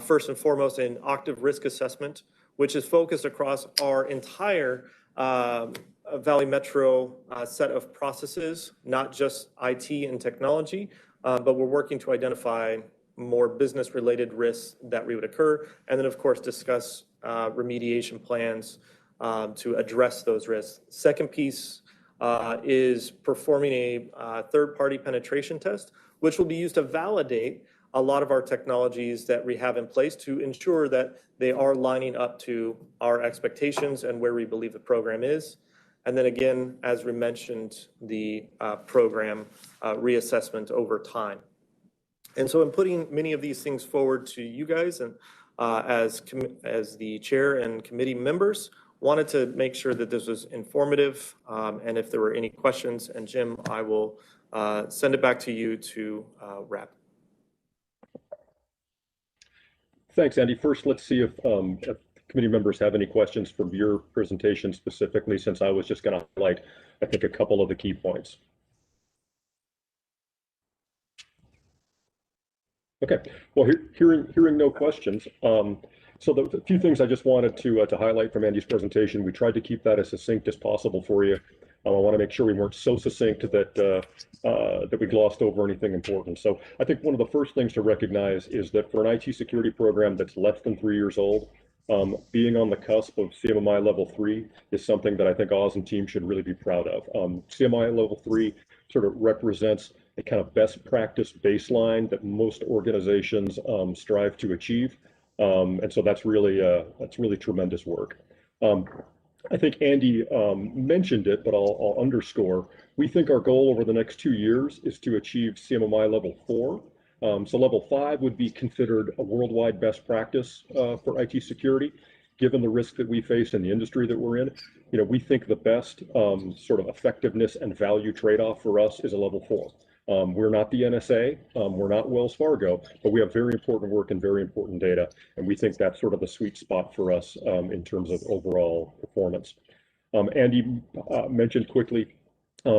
first and foremost, an Octave risk assessment, which is focused across our entire Valley Metro set of processes, not just IT and technology, but we're working to identify more business-related risks that would occur, and then, of course, discuss remediation plans to address those risks. Second piece is performing a third-party penetration test, which will be used to validate a lot of our technologies that we have in place to ensure that they are lining up to our expectations and where we believe the program is. And then again, as we mentioned, the program reassessment over time. And so in putting many of these things forward to you guys and as the chair and committee members, wanted to make sure that this was informative. And if there were any questions, and Jim, I will send it back to you to wrap. Thanks, Andy. First, let's see if committee members have any questions from your presentation specifically, since I was just going to highlight, I think, a couple of the key points. Okay, well, hearing no questions. So the few things I just wanted to highlight from Andy's presentation, we tried to keep that as succinct as possible for you. I want to make sure we weren't so succinct that we glossed over anything important. So I think one of the first things to recognize is that for an IT security program that's less than 3 years old, being on the cusp of CMMI level 3 is something that I think Oz and team should really be proud of. CMMI level 3 sort of represents a kind of best practice baseline that most organizations strive to achieve. And so that's really tremendous work. I think Andy mentioned it, but I'll underscore, we think our goal over the next 2 years is to achieve CMMI level 4. So level 5 would be considered a worldwide best practice for IT security. Given the risk that we face in the industry that we're in, we think the best sort of effectiveness and value trade-off for us is a level 4. We're not the NSA, we're not Wells Fargo, but we have very important work and very important data, and we think that's sort of the sweet spot for us in terms of overall performance. Andy mentioned quickly,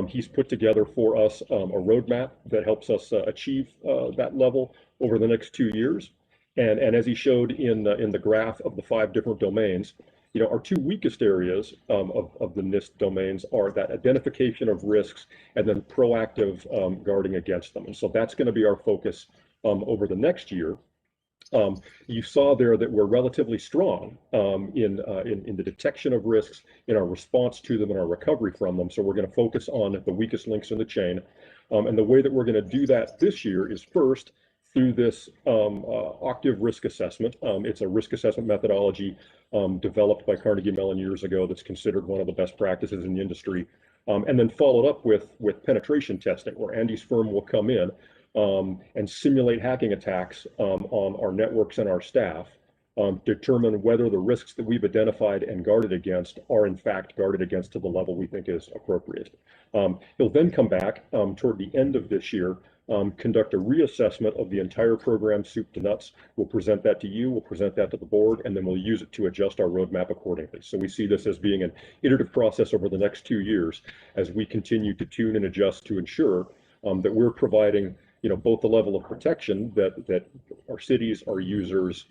he's put together for us a roadmap that helps us achieve that level over the next 2 years. And as he showed in the graph of the 5 different domains, our 2 weakest areas of the Nist domains are that identification of risks and then proactive guarding against them. And so that's going to be our focus over the next year. You saw there that we're relatively strong in the detection of risks, in our response to them, and our recovery from them. So we're going to focus on the weakest links in the chain. And the way that we're going to do that this year is first through this Octave risk assessment. It's a risk assessment methodology developed by Carnegie Mellon years ago that's considered one of the best practices in the industry. And then followed up with penetration testing, where Andy's firm will come in and simulate hacking attacks on our networks and our staff, determine whether the risks that we've identified and guarded against are in fact guarded against to the level we think is appropriate. He'll then come back toward the end of this year, conduct a reassessment of the entire program, soup to nuts. We'll present that to you, we'll present that to the board, and then we'll use it to adjust our roadmap accordingly. So we see this as being an iterative process over the next 2 years as we continue to tune and adjust to ensure that we're providing both the level of protection that our cities, our users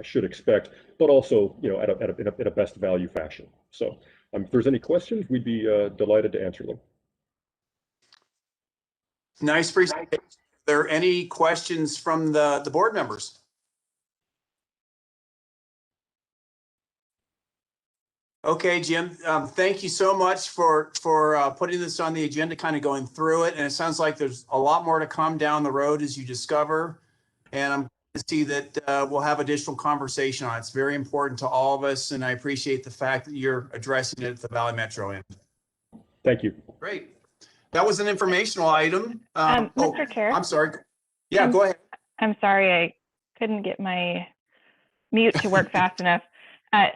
should expect, but also at a best value fashion. So if there's any questions, we'd be delighted to answer them. Nice presentation. Are there any questions from the board members? Okay, Jim, thank you so much for putting this on the agenda, kind of going through it. And it sounds like there's a lot more to come down the road as you discover. And I'm glad to see that we'll have additional conversation on it. It's very important to all of us. And I appreciate the fact that you're addressing it at the Valley Metro end. Thank you. Great. That was an informational item. Mr. Chair. I'm sorry. Yeah, go ahead. I'm sorry, I couldn't get my mute to work fast enough.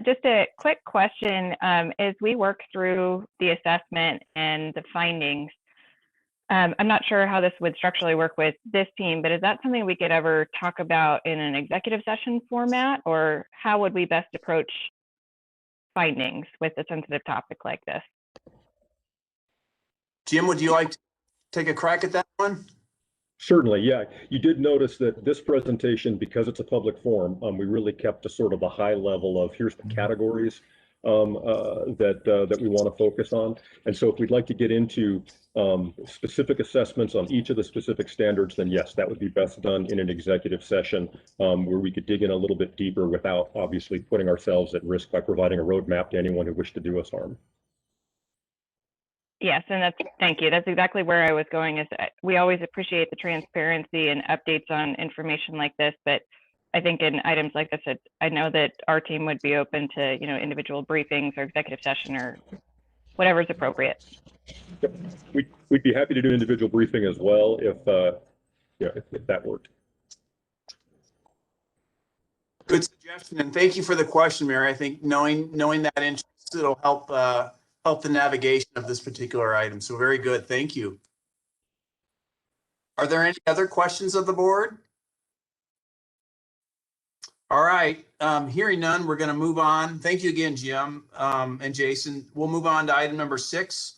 Just a quick question. As we work through the assessment and the findings, I'm not sure how this would structurally work with this team, but is that something we could ever talk about in an executive session format, or how would we best approach findings with a sensitive topic like this? Jim, would you like to take a crack at that one? Certainly, yeah. You did notice that this presentation, because it's a public forum, we really kept to sort of the high level of here's the categories that we want to focus on. And so if we'd like to get into specific assessments on each of the specific standards, then yes, that would be best done in an executive session where we could dig in a little bit deeper without obviously putting ourselves at risk by providing a roadmap to anyone who wished to do us harm. Yes, and thank you. That's exactly where I was going. Is we always appreciate the transparency and updates on information like this, but I think in items like this, I know that our team would be open to individual briefings or executive session or whatever's appropriate. Yep. We'd be happy to do an individual briefing as well if that worked. Good suggestion, and thank you for the question, Mary. I think knowing that interest, it'll help the navigation of this particular item. So very good, thank you. Are there any other questions of the board? All right, hearing none, we're going to move on. Thank you again, Jim and Jason. We'll move on to item number 6,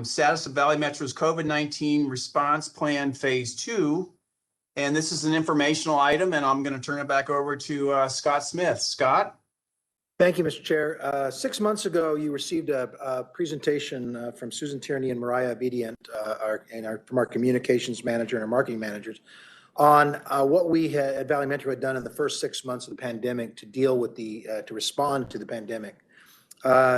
status of Valley Metro's COVID-19 response plan phase 2. And this is an informational item, and I'm going to turn it back over to Scott Smith. Scott? Thank you, Mr. Chair. 6 months ago, you received a presentation from Susan Tierney and Mariah Obedient, from our communications manager and our marketing managers, on what we at Valley Metro had done in the first 6 months of the pandemic to deal with to respond to the pandemic.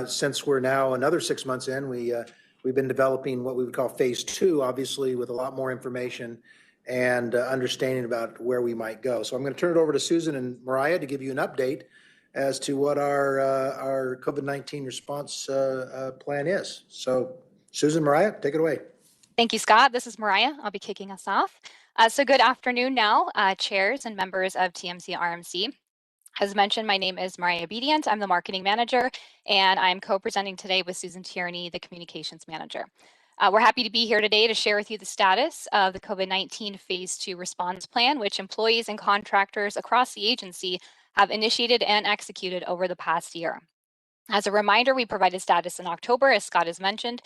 Since we're now another 6 months in, we've been developing what we would call phase 2, obviously with a lot more information and understanding about where we might go. So I'm going to turn it over to Susan and Mariah to give you an update as to what our COVID-19 response plan is. So Susan, Mariah, take it away. Thank you, Scott. This is Mariah. I'll be kicking us off. So good afternoon now, chairs and members of TMC RMC. As mentioned, my name is Mariah Obedient. I'm the marketing manager, and I'm co-presenting today with Susan Tierney, the communications manager. We're happy to be here today to share with you the status of the COVID-19 phase 2 response plan, which employees and contractors across the agency have initiated and executed over the past year. As a reminder, we provided status in October, as Scott has mentioned,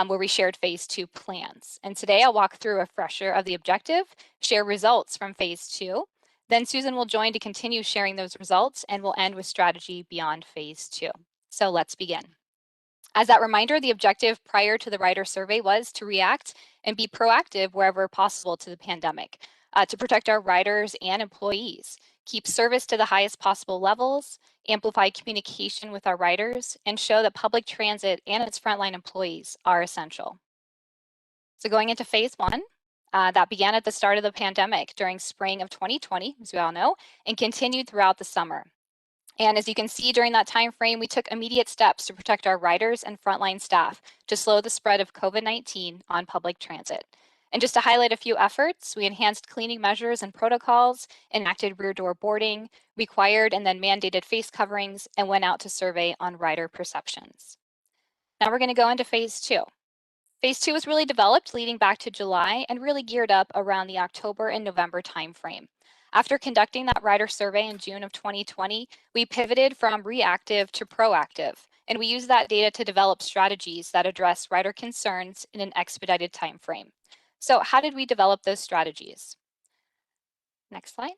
where we shared phase 2 plans. And today I'll walk through a refresher of the objective, share results from phase 2. Then Susan will join to continue sharing those results, and we'll end with strategy beyond phase 2. So let's begin. As that reminder, the objective prior to the rider survey was to react and be proactive wherever possible to the pandemic, to protect our riders and employees, keep service to the highest possible levels, amplify communication with our riders, and show that public transit and its frontline employees are essential. So going into phase 1, that began at the start of the pandemic during spring of 2020, as we all know, and continued throughout the summer. And as you can see, during that time frame, we took immediate steps to protect our riders and frontline staff to slow the spread of COVID-19 on public transit. And just to highlight a few efforts, we enhanced cleaning measures and protocols, enacted rear door boarding, required and then mandated face coverings, and went out to survey on rider perceptions. Now we're going to go into phase 2. Phase 2 was really developed leading back to July and really geared up around the October and November timeframe. After conducting that rider survey in June of 2020, we pivoted from reactive to proactive, and we used that data to develop strategies that address rider concerns in an expedited time frame. So how did we develop those strategies? Next slide.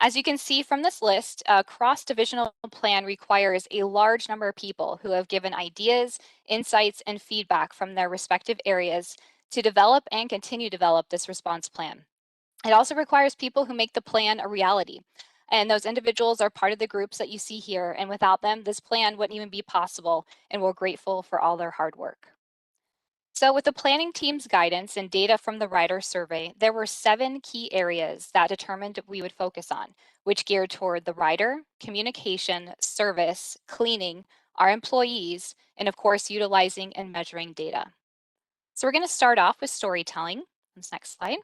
As you can see from this list, a cross-divisional plan requires a large number of people who have given ideas, insights, and feedback from their respective areas to develop and continue to develop this response plan. It also requires people who make the plan a reality. And those individuals are part of the groups that you see here. And without them, this plan wouldn't even be possible. And we're grateful for all their hard work. So with the planning team's guidance and data from the rider survey, there were 7 key areas that determined we would focus on, which geared toward the rider, communication, service, cleaning, our employees, and of course, utilizing and measuring data. So we're going to start off with storytelling. This next slide.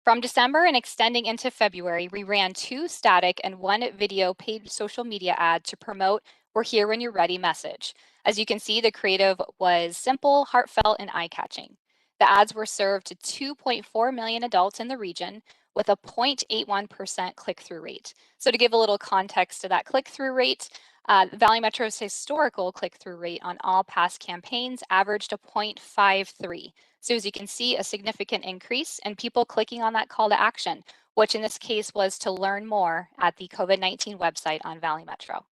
From December and extending into February, we ran 2 static and 1 video paid social media ad to promote "We're here when you're ready" message. As you can see, the creative was simple, heartfelt, and eye-catching. The ads were served to 2.4 million adults in the region with a 0.81% click-through rate. So to give a little context to that click-through rate, Valley Metro's historical click-through rate on all past campaigns averaged a 0.53. So as you can see, a significant increase in people clicking on that call to action, which in this case was to learn more at the COVID-19 website on Valley Metro.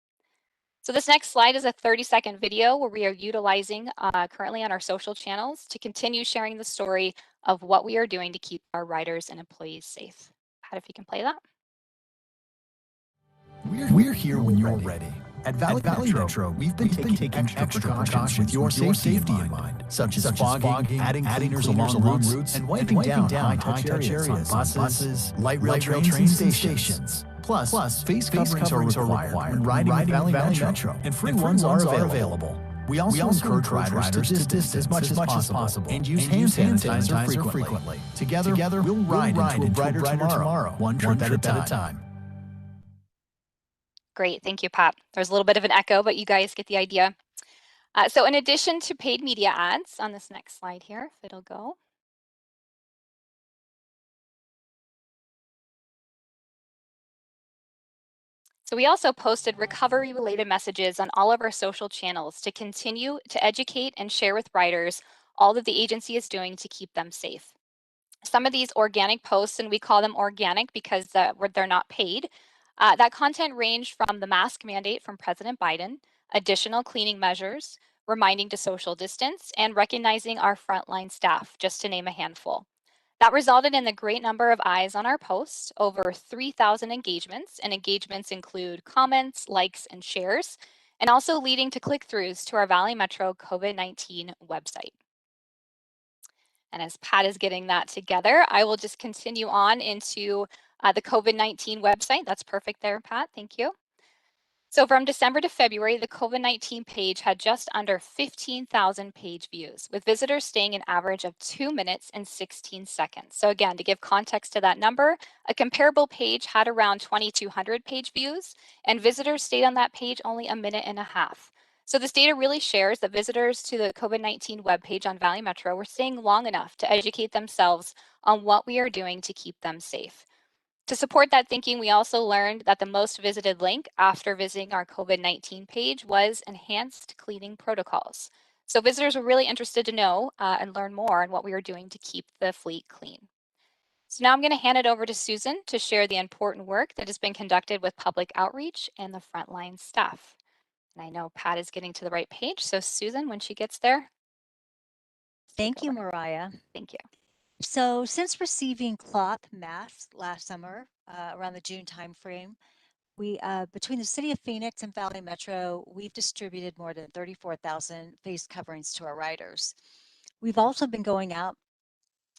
So this next slide is a 30-second video where we are utilizing currently on our social channels to continue sharing the story of what we are doing to keep our riders and employees safe. Pat, if you can play that. We're here when you're ready. At Valley Metro, we've been taking extra precautions with your safety in mind, such as fogging, adding cleaners along routes, and wiping down high-touch areas on buses, light rail trains, and stations. Plus, face coverings are required when riding with Valley Metro, and free ones are available. We also encourage riders to distance as much as possible and use hand sanitizer frequently. Together, we'll ride into a brighter tomorrow, one trip at a time. Great, thank you, Pat. There's a little bit of an echo, but you guys get the idea. So in addition to paid media ads on this next slide here, if it'll go. So we also posted recovery-related messages on all of our social channels to continue to educate and share with riders all that the agency is doing to keep them safe. Some of these organic posts, and we call them organic because they're not paid, that content ranged from the mask mandate from President Biden, additional cleaning measures, reminding to social distance, and recognizing our frontline staff, just to name a handful. That resulted in a great number of eyes on our posts, over 3,000 engagements, and engagements include comments, likes, and shares, and also leading to click-throughs to our Valley Metro COVID-19 website. And as Pat is getting that together, I will just continue on into the COVID-19 website. That's perfect there, Pat, thank you. So from December to February, the COVID-19 page had just under 15,000 page views, with visitors staying an average of 2 minutes and 16 seconds. So again, to give context to that number, a comparable page had around 2,200 page views, and visitors stayed on that page only a minute and a half. So this data really shares that visitors to the COVID-19 webpage on Valley Metro were staying long enough to educate themselves on what we are doing to keep them safe. To support that thinking, we also learned that the most visited link after visiting our COVID-19 page was enhanced cleaning protocols. So visitors were really interested to know and learn more on what we were doing to keep the fleet clean. So now I'm going to hand it over to Susan to share the important work that has been conducted with public outreach and the frontline staff. And I know Pat is getting to the right page. So Susan, when she gets there. Thank you, Mariah. Thank you. So since receiving cloth masks last summer, around the June timeframe, we, between the City of Phoenix and Valley Metro, we've distributed more than 34,000 face coverings to our riders. We've also been going out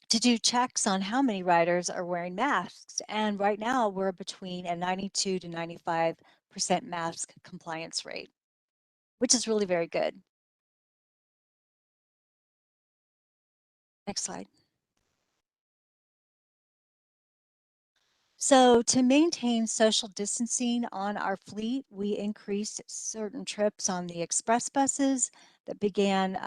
to do checks on how many riders are wearing masks. And right now we're between a 92 to 95% mask compliance rate, which is really very good. Next slide. So to maintain social distancing on our fleet, we increased certain trips on the express buses that began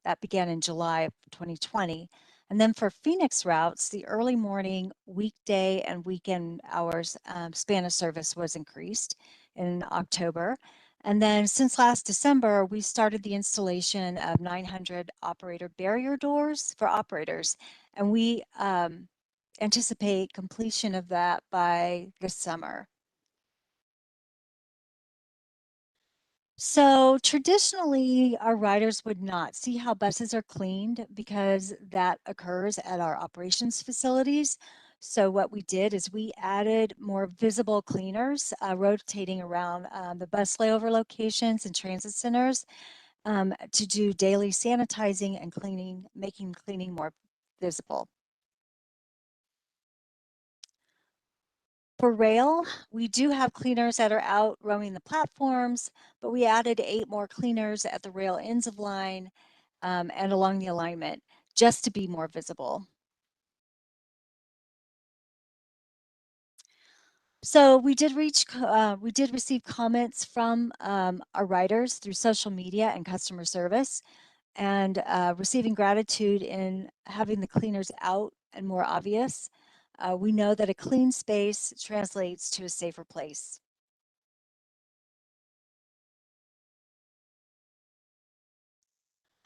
in July of 2020. And then for Phoenix routes, the early morning, weekday, and weekend hours span of service was increased in October. And then since last December, we started the installation of 900 operator barrier doors for operators. And we anticipate completion of that by this summer. So traditionally, our riders would not see how buses are cleaned because that occurs at our operations facilities. So what we did is we added more visible cleaners rotating around the bus layover locations and transit centers to do daily sanitizing and cleaning, making cleaning more visible. For rail, we do have cleaners that are out roaming the platforms, but we added 8 more cleaners at the rail ends of line and along the alignment just to be more visible. So we did receive comments from our riders through social media and customer service, and receiving gratitude in having the cleaners out and more obvious. We know that a clean space translates to a safer place.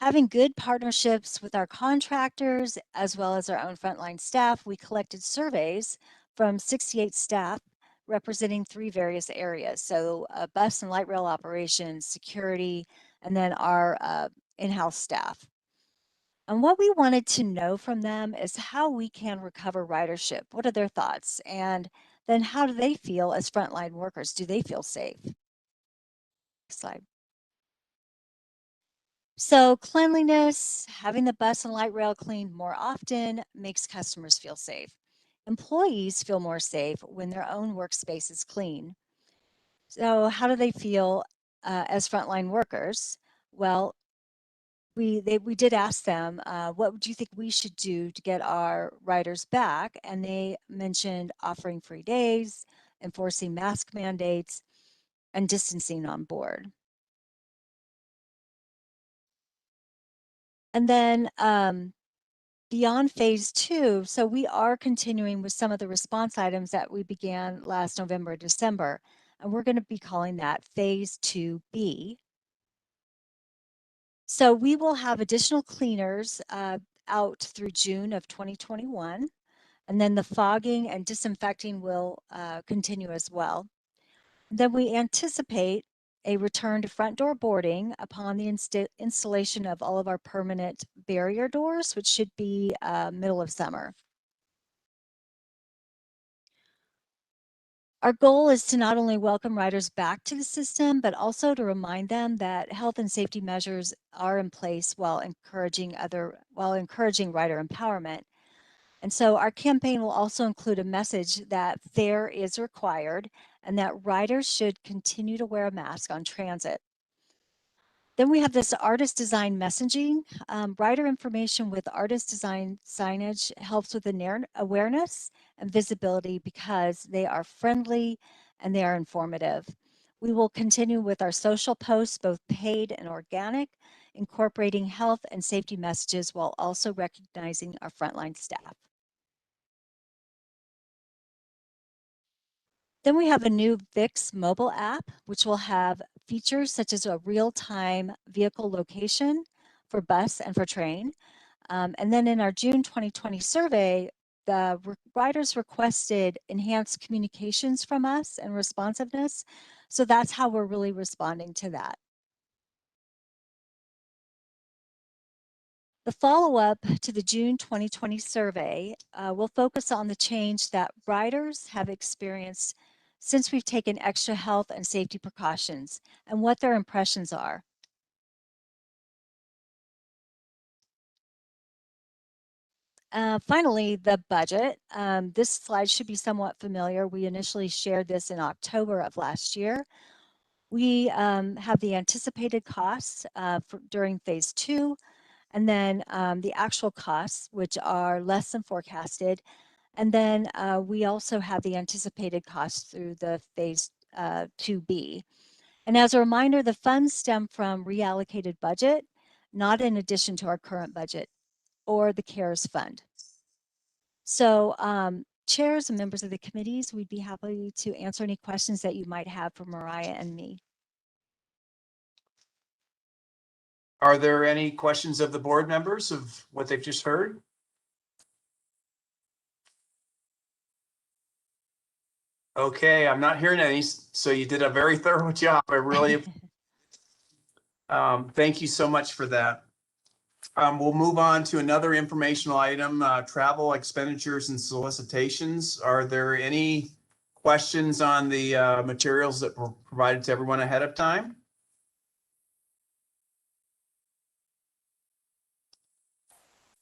Having good partnerships with our contractors as well as our own frontline staff, we collected surveys from 68 staff representing 3 various areas. So bus and light rail operations, security, and then our in-house staff. And what we wanted to know from them is how we can recover ridership. What are their thoughts? And then how do they feel as frontline workers? Do they feel safe? Next slide. So cleanliness, having the bus and light rail cleaned more often makes customers feel safe. Employees feel more safe when their own workspace is clean. So how do they feel as frontline workers? Well, we did ask them, what would you think we should do to get our riders back? And they mentioned offering free days, enforcing mask mandates, and distancing on board. And then beyond phase 2, so we are continuing with some of the response items that we began last November, December, and we're going to be calling that phase 2B. So we will have additional cleaners out through June of 2021, and then the fogging and disinfecting will continue as well. Then we anticipate a return to front door boarding upon the installation of all of our permanent barrier doors, which should be middle of summer. Our goal is to not only welcome riders back to the system, but also to remind them that health and safety measures are in place while encouraging rider empowerment. And so our campaign will also include a message that FAIR is required and that riders should continue to wear a mask on transit. Then we have this artist design messaging. Rider information with artist design signage helps with awareness and visibility because they are friendly and they are informative. We will continue with our social posts, both paid and organic, incorporating health and safety messages while also recognizing our frontline staff. Then we have a new Vix Mobile App, which will have features such as a real-time vehicle location for bus and for train. And then in our June 2020 survey, the riders requested enhanced communications from us and responsiveness. So that's how we're really responding to that. The follow-up to the June 2020 survey will focus on the change that riders have experienced since we've taken extra health and safety precautions and what their impressions are. Finally, the budget. This slide should be somewhat familiar. We initially shared this in October of last year. We have the anticipated costs during phase 2, and then the actual costs, which are less than forecasted. And then we also have the anticipated costs through the phase 2B. And as a reminder, the funds stem from reallocated budget, not in addition to our current budget or the CARES fund. So chairs and members of the committees, we'd be happy to answer any questions that you might have for Mariah and me. Are there any questions of the board members of what they've just heard? Okay, I'm not hearing any, so you did a very thorough job. I really, thank you so much for that. We'll move on to another informational item, travel expenditures and solicitations. Are there any questions on the materials that were provided to everyone ahead of time?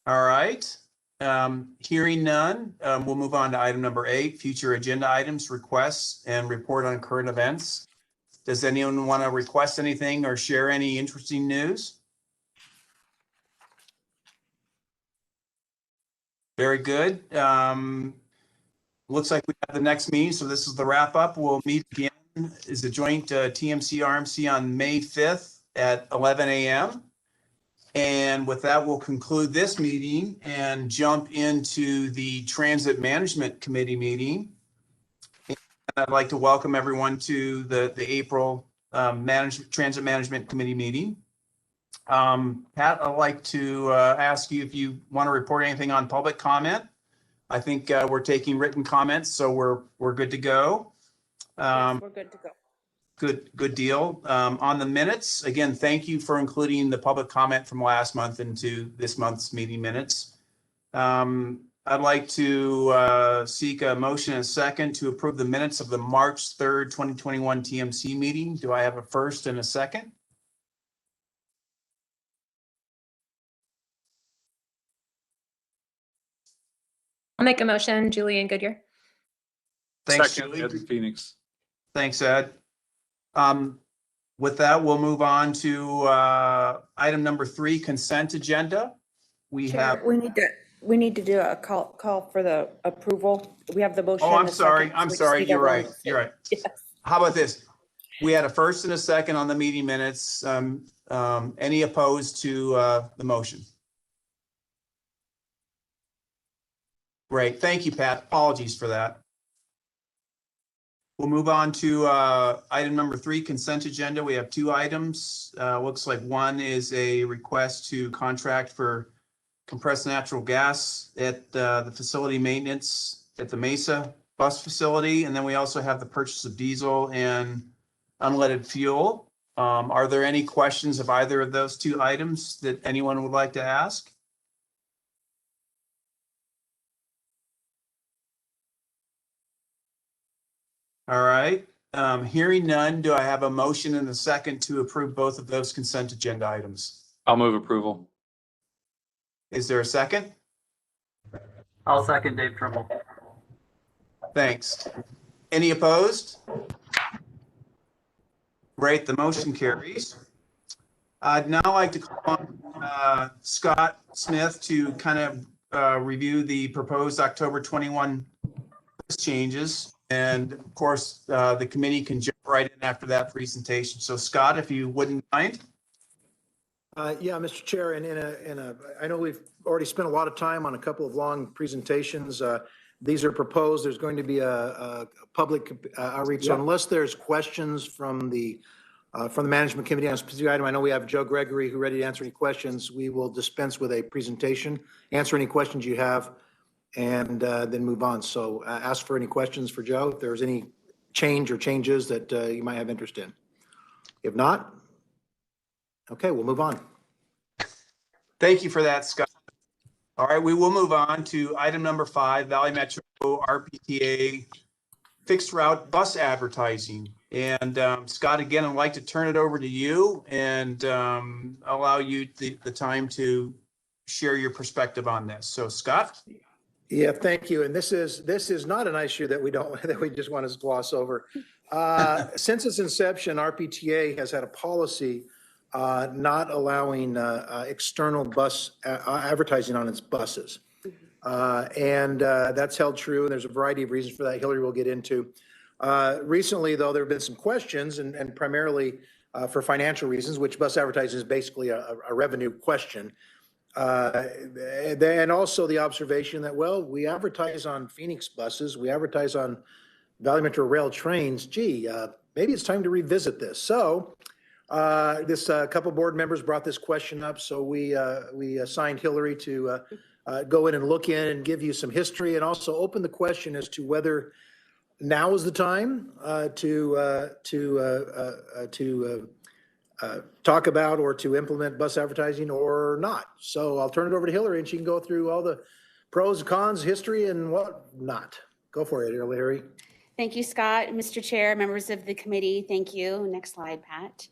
All right. Hearing none, we'll move on to item number 8, future agenda items, requests, and report on current events. Does anyone want to request anything or share any interesting news? Very good. Looks like we have the next meeting, so this is the wrap up. We'll meet again as a joint TMC RMC on May 5th at 11 a.m. And with that, we'll conclude this meeting and jump into the Transit Management Committee meeting. And I'd like to welcome everyone to the April Transit Management Committee meeting. Pat, I'd like to ask you if you want to report anything on public comment. I think we're taking written comments, so we're good to go. Yes, we're good to go. Good deal. On the minutes, again, thank you for including the public comment from last month into this month's meeting minutes. I'd like to seek a motion and a second to approve the minutes of the March 3rd, 2021 TMC meeting. Do I have a first and a second? I'll make a motion, Julian Goodyear. Thanks, Second, Julie. Ed Phoenix. Thanks, Ed. With that, we'll move on to item number 3, consent agenda. We have. Chair, we need to do a call for the approval. We have the motion. Oh, I'm and a sorry. second, I'm so we just sorry. need You're everyone right. to say You're right. yes. How about this? We had a first and a second on the meeting minutes. Any opposed to the motion? Great. Thank you, Pat. Apologies for that. We'll move on to item number 3, consent agenda. We have 2 items. Looks like one is a request to contract for compressed natural gas at the facility maintenance at the Mesa bus facility. And then we also have the purchase of diesel and unleaded fuel. Are there any questions of either of those 2 items that anyone would like to ask? All right. Hearing none, do I have a motion and a second to approve both of those consent agenda items? I'll move approval. Is there a second? I'll second Dave Trimble. Thanks. Any opposed? Great, the motion carries. I'd now like to call on Scott Smith to kind of review the proposed October 21 changes. And of course, the committee can jump right in after that presentation. So Scott, if you wouldn't mind. Yeah, Mr. Chair, and I know we've already spent a lot of time on a couple of long presentations. These are proposed. There's going to be a public outreach. So unless there's questions from the management committee on a specific item, I know we have Joe Gregory who ready to answer any questions. We will dispense with a presentation, answer any questions you have, and then move on. So ask for any questions for Joe if there's any change or changes that you might have interest in. If not, okay, we'll move on. Thank you for that, Scott. All right, we will move on to item number 5, Valley Metro RPTA fixed route bus advertising. And Scott, again, I'd like to turn it over to you and allow you the time to share your perspective on this. So Scott. Yeah, thank you. And this is not an issue that we just want to gloss over. Since its inception, RPTA has had a policy not allowing external bus advertising on its buses. And that's held true, and there's a variety of reasons for that Hillary will get into. Recently, though, there have been some questions, and primarily for financial reasons, which bus advertising is basically a revenue question. And also the observation that, well, we advertise on Phoenix buses, we advertise on Valley Metro Rail trains. Gee, maybe it's time to revisit this. So this couple board members brought this question up, so we assigned Hillary to go in and look in and give you some history, and also open the question as to whether now is the time to talk about or to implement bus advertising or not. So I'll turn it over to Hillary and she can go through all the pros, cons, history, and what not. Go for it, Hillary. Thank you, Scott. Mr. Chair, members of the committee, thank you. Next slide, Pat.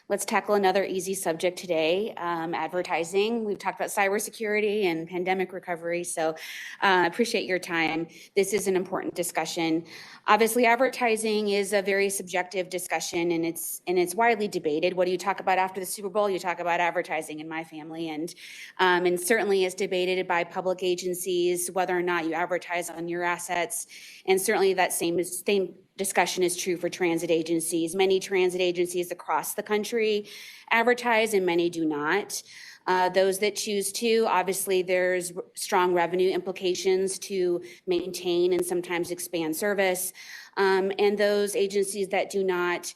Let's tackle another easy subject today, advertising. We've talked about cybersecurity and pandemic recovery, so I appreciate your time. This is an important discussion. Obviously, advertising is a very subjective discussion, and it's widely debated. What do you talk about after the Super Bowl? You talk about advertising in my family, and certainly is debated by public agencies whether or not you advertise on your assets, and certainly that same discussion is true for transit agencies. Many transit agencies across the country advertise and many do not. Those that choose to, obviously there's strong revenue implications to maintain and sometimes expand service. And those agencies that do not,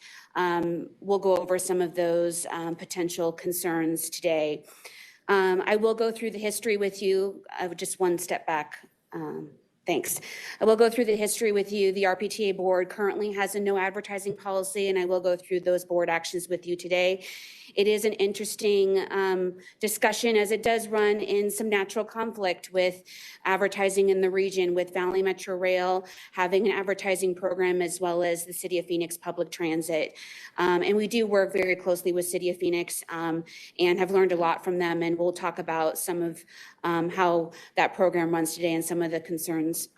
we'll go over some of those potential concerns today. I will go through the history with you. Just one step back. Thanks. I will go through the history with you. The RPTA board currently has a no advertising policy, and I will go through those board actions with you today. It is an interesting discussion, as it does run in some natural conflict with advertising in the region, with Valley Metro Rail having an advertising program, as well as the City of Phoenix Public Transit. And we do work very closely with City of Phoenix and have learned a lot from them. And we'll talk about some of how that program runs today and some of the concerns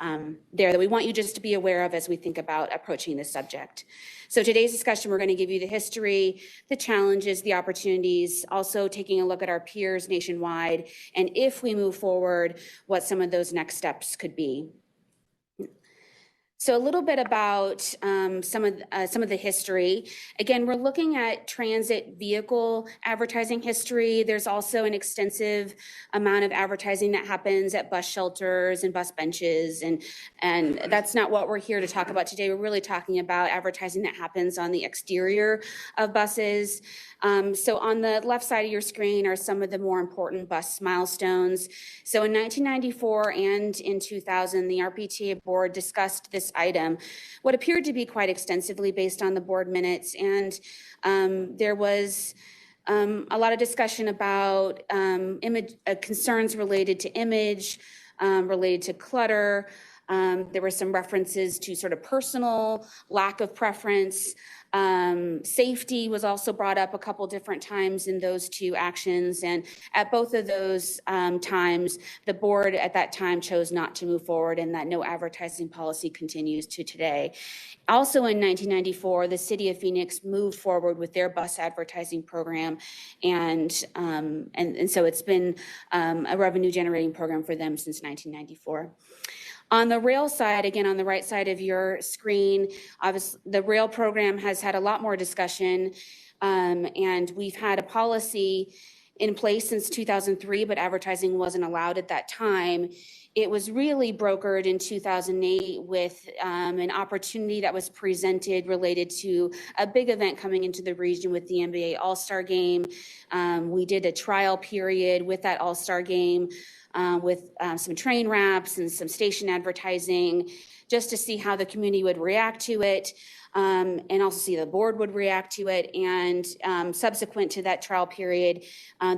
there that we want you just to be aware of as we think about approaching this subject. So today's discussion, we're going to give you the history, the challenges, the opportunities, also taking a look at our peers nationwide, and if we move forward, what some of those next steps could be. So a little bit about some of the history. Again, we're looking at transit vehicle advertising history. There's also an extensive amount of advertising that happens at bus shelters and bus benches, and that's not what we're here to talk about today. We're really talking about advertising that happens on the exterior of buses. So on the left side of your screen are some of the more important bus milestones. So in 1994 and in 2000, the RPTA board discussed this item, what appeared to be quite extensively based on the board minutes. And there was a lot of discussion about concerns related to image, related to clutter. There were some references to sort of personal lack of preference. Safety was also brought up a couple different times in those two actions. And at both of those times, the board at that time chose not to move forward, and that no advertising policy continues to today. Also in 1994, the City of Phoenix moved forward with their bus advertising program. And so it's been a revenue generating program for them since 1994. On the rail side, again, on the right side of your screen, obviously the rail program has had a lot more discussion, and we've had a policy in place since 2003, but advertising wasn't allowed at that time. It was really brokered in 2008 with an opportunity that was presented related to a big event coming into the region with the NBA All-Star Game. We did a trial period with that All-Star Game with some train wraps and some station advertising, just to see how the community would react to it, and also see the board would react to it. And subsequent to that trial period,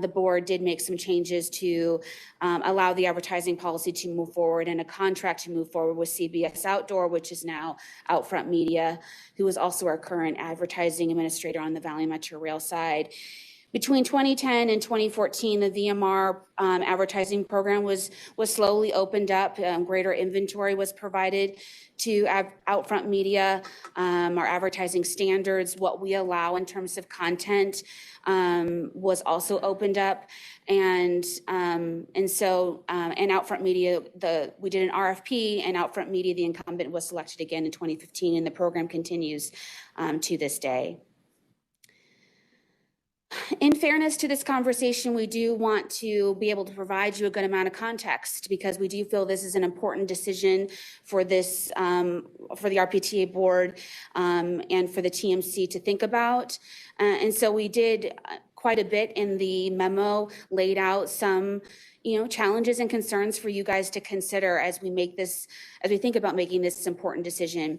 the board did make some changes to allow the advertising policy to move forward and a contract to move forward with CBS Outdoor, which is now Outfront Media, who is also our current advertising administrator on the Valley Metro Rail side. Between 2010 and 2014, the VMR advertising program was slowly opened up. Greater inventory was provided to Outfront Media. Our advertising standards, what we allow in terms of content, was also opened up. And Outfront Media, we did an RFP, and Outfront Media, the incumbent, was selected again in 2015, and the program continues to this day. In fairness to this conversation, we do want to be able to provide you a good amount of context, because we do feel this is an important decision for this, for the RPTA board and for the TMC to think about. And so we did quite a bit in the memo, laid out some challenges and concerns for you guys to consider as we think about making this important decision.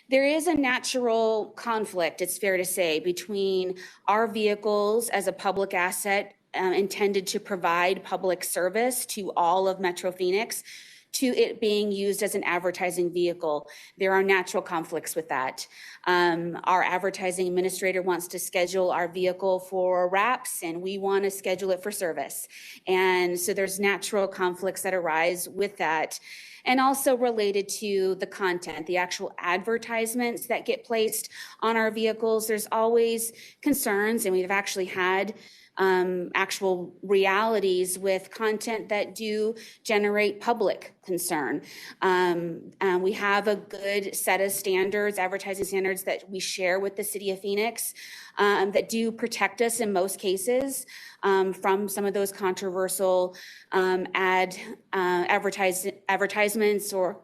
There is a natural conflict, it's fair to say, between our vehicles as a public asset intended to provide public service to all of Metro Phoenix, to it being used as an advertising vehicle. There are natural conflicts with that. Our advertising administrator wants to schedule our vehicle for wraps, and we want to schedule it for service. And so there's natural conflicts that arise with that. And also related to the content, the actual advertisements that get placed on our vehicles. There's always concerns, and we've actually had actual realities with content that do generate public concern. We have a good set of standards, advertising standards, that we share with the City of Phoenix that do protect us in most cases from some of those controversial advertisements or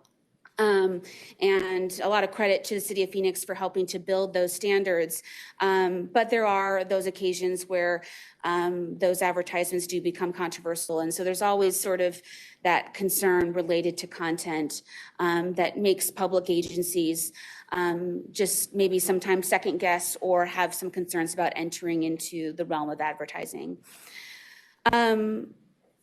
And a lot of credit to the city of Phoenix for helping to build those standards. But there are those occasions where those advertisements do become controversial. And so there's always sort of that concern related to content that makes public agencies just maybe sometimes second guess or have some concerns about entering into the realm of advertising.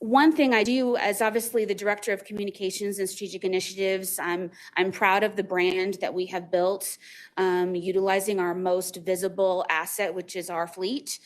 One thing I do as obviously the Director of Communications and Strategic Initiatives, I'm proud of the brand that we have built, utilizing our most visible asset, which is our fleet.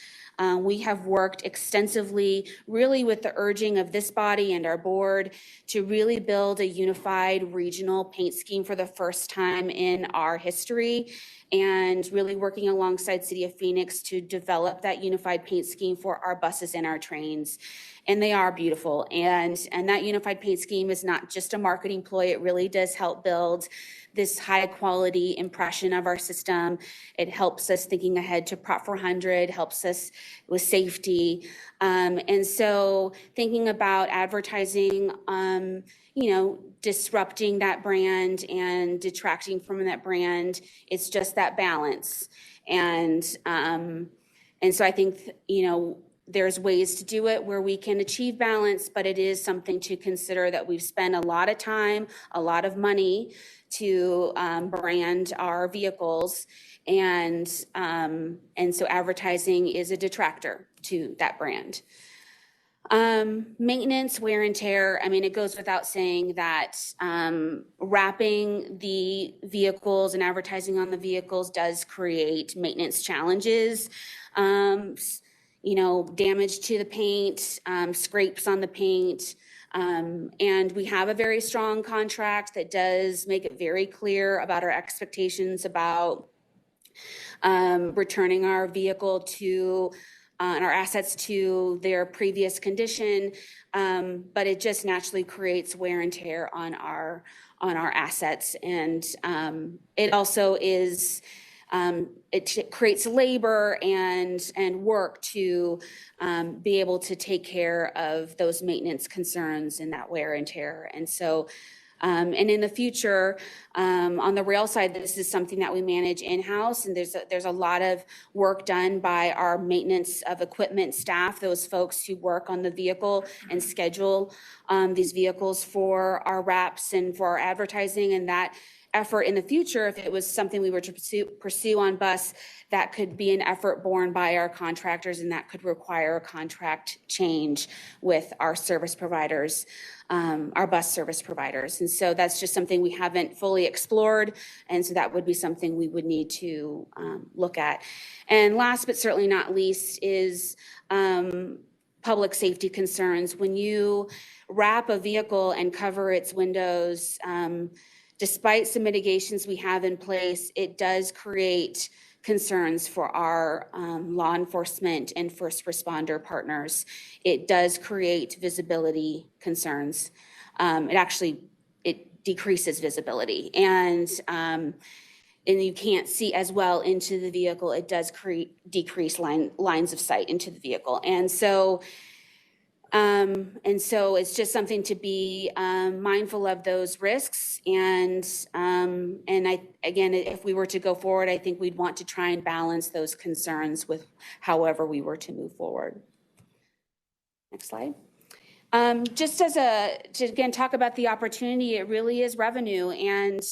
We have worked extensively, really with the urging of this body and our board, to really build a unified regional paint scheme for the first time in our history, and really working alongside City of Phoenix to develop that unified paint scheme for our buses and our trains. And they are beautiful. And that unified paint scheme is not just a marketing ploy. It really does help build this high quality impression of our system. It helps us thinking ahead to Prop 400, helps us with safety. And so thinking about advertising, disrupting that brand and detracting from that brand, it's just that balance. And so I think, there's ways to do it where we can achieve balance, but it is something to consider that we've spent a lot of time, a lot of money to brand our vehicles. And so advertising is a detractor to that brand. Maintenance, wear and tear. I mean, it goes without saying that wrapping the vehicles and advertising on the vehicles does create maintenance challenges. Damage to the paint, scrapes on the paint. And we have a very strong contract that does make it very clear about our expectations about returning our vehicle to and our assets to their previous condition. But it just naturally creates wear and tear on our assets. And it also is it creates labor and work to be able to take care of those maintenance concerns and that wear and tear. And so, and in the future, on the rail side, this is something that we manage in-house, and there's a lot of work done by our maintenance of equipment staff, those folks who work on the vehicle and schedule these vehicles for our wraps and for our advertising. And that effort in the future, if it was something we were to pursue on bus, that could be an effort borne by our contractors, and that could require a contract change with our service providers, our bus service providers. And so that's just something we haven't fully explored. And so that would be something we would need to look at. And last but certainly not least is public safety concerns. When you wrap a vehicle and cover its windows, despite some mitigations we have in place, it does create concerns for our law enforcement and first responder partners. It does create visibility concerns. It decreases visibility, and you can't see as well into the vehicle. It does decrease lines of sight into the vehicle. And so it's just something to be mindful of those risks. And again, if we were to go forward, I think we'd want to try and balance those concerns with however we were to move forward. Next slide. Just to again talk about the opportunity, it really is revenue. And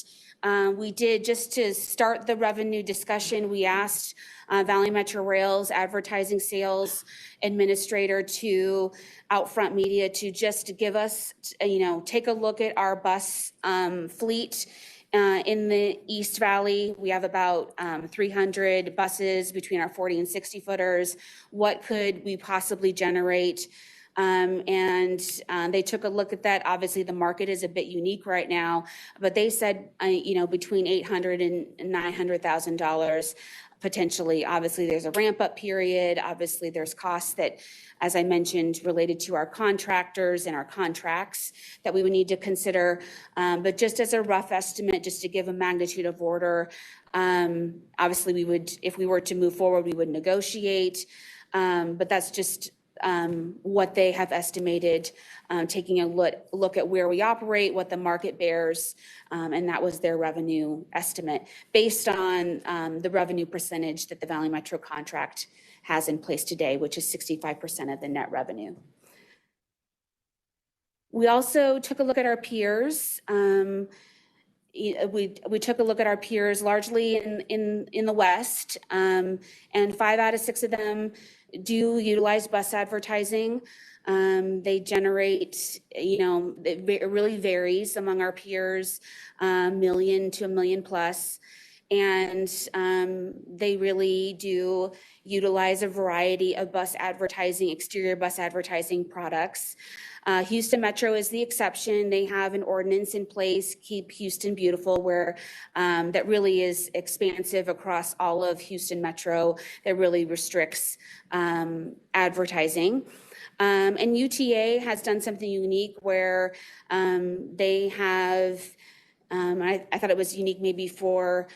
we did, just to start the revenue discussion, we asked Valley Metro Rail's advertising sales administrator to Outfront Media to just give us, take a look at our bus fleet in the East Valley. We have about 300 buses between our 40 and 60 footers. What could we possibly generate? And they took a look at that. Obviously, the market is a bit unique right now, but they said, between $800,000 and $900,000 potentially. Obviously, there's a ramp up period. Obviously, there's costs that, as I mentioned, related to our contractors and our contracts that we would need to consider. But just as a rough estimate, just to give a magnitude of order, obviously we would, if we were to move forward, we would negotiate. But that's just what they have estimated, taking a look at where we operate, what the market bears, and that was their revenue estimate based on the revenue percentage that the Valley Metro contract has in place today, which is 65% of the net revenue. We also took a look at our peers. We took a look at our peers largely in the West, and 5 out of 6 of them do utilize bus advertising. They generate, it really varies among our peers, $1 million to $1 million plus. And they really do utilize a variety of bus advertising, exterior bus advertising products. Houston Metro is the exception. They have an ordinance in place, Keep Houston Beautiful, where that really is expansive across all of Houston Metro, that really restricts advertising. And UTA has done something unique where they have, I thought it was unique maybe for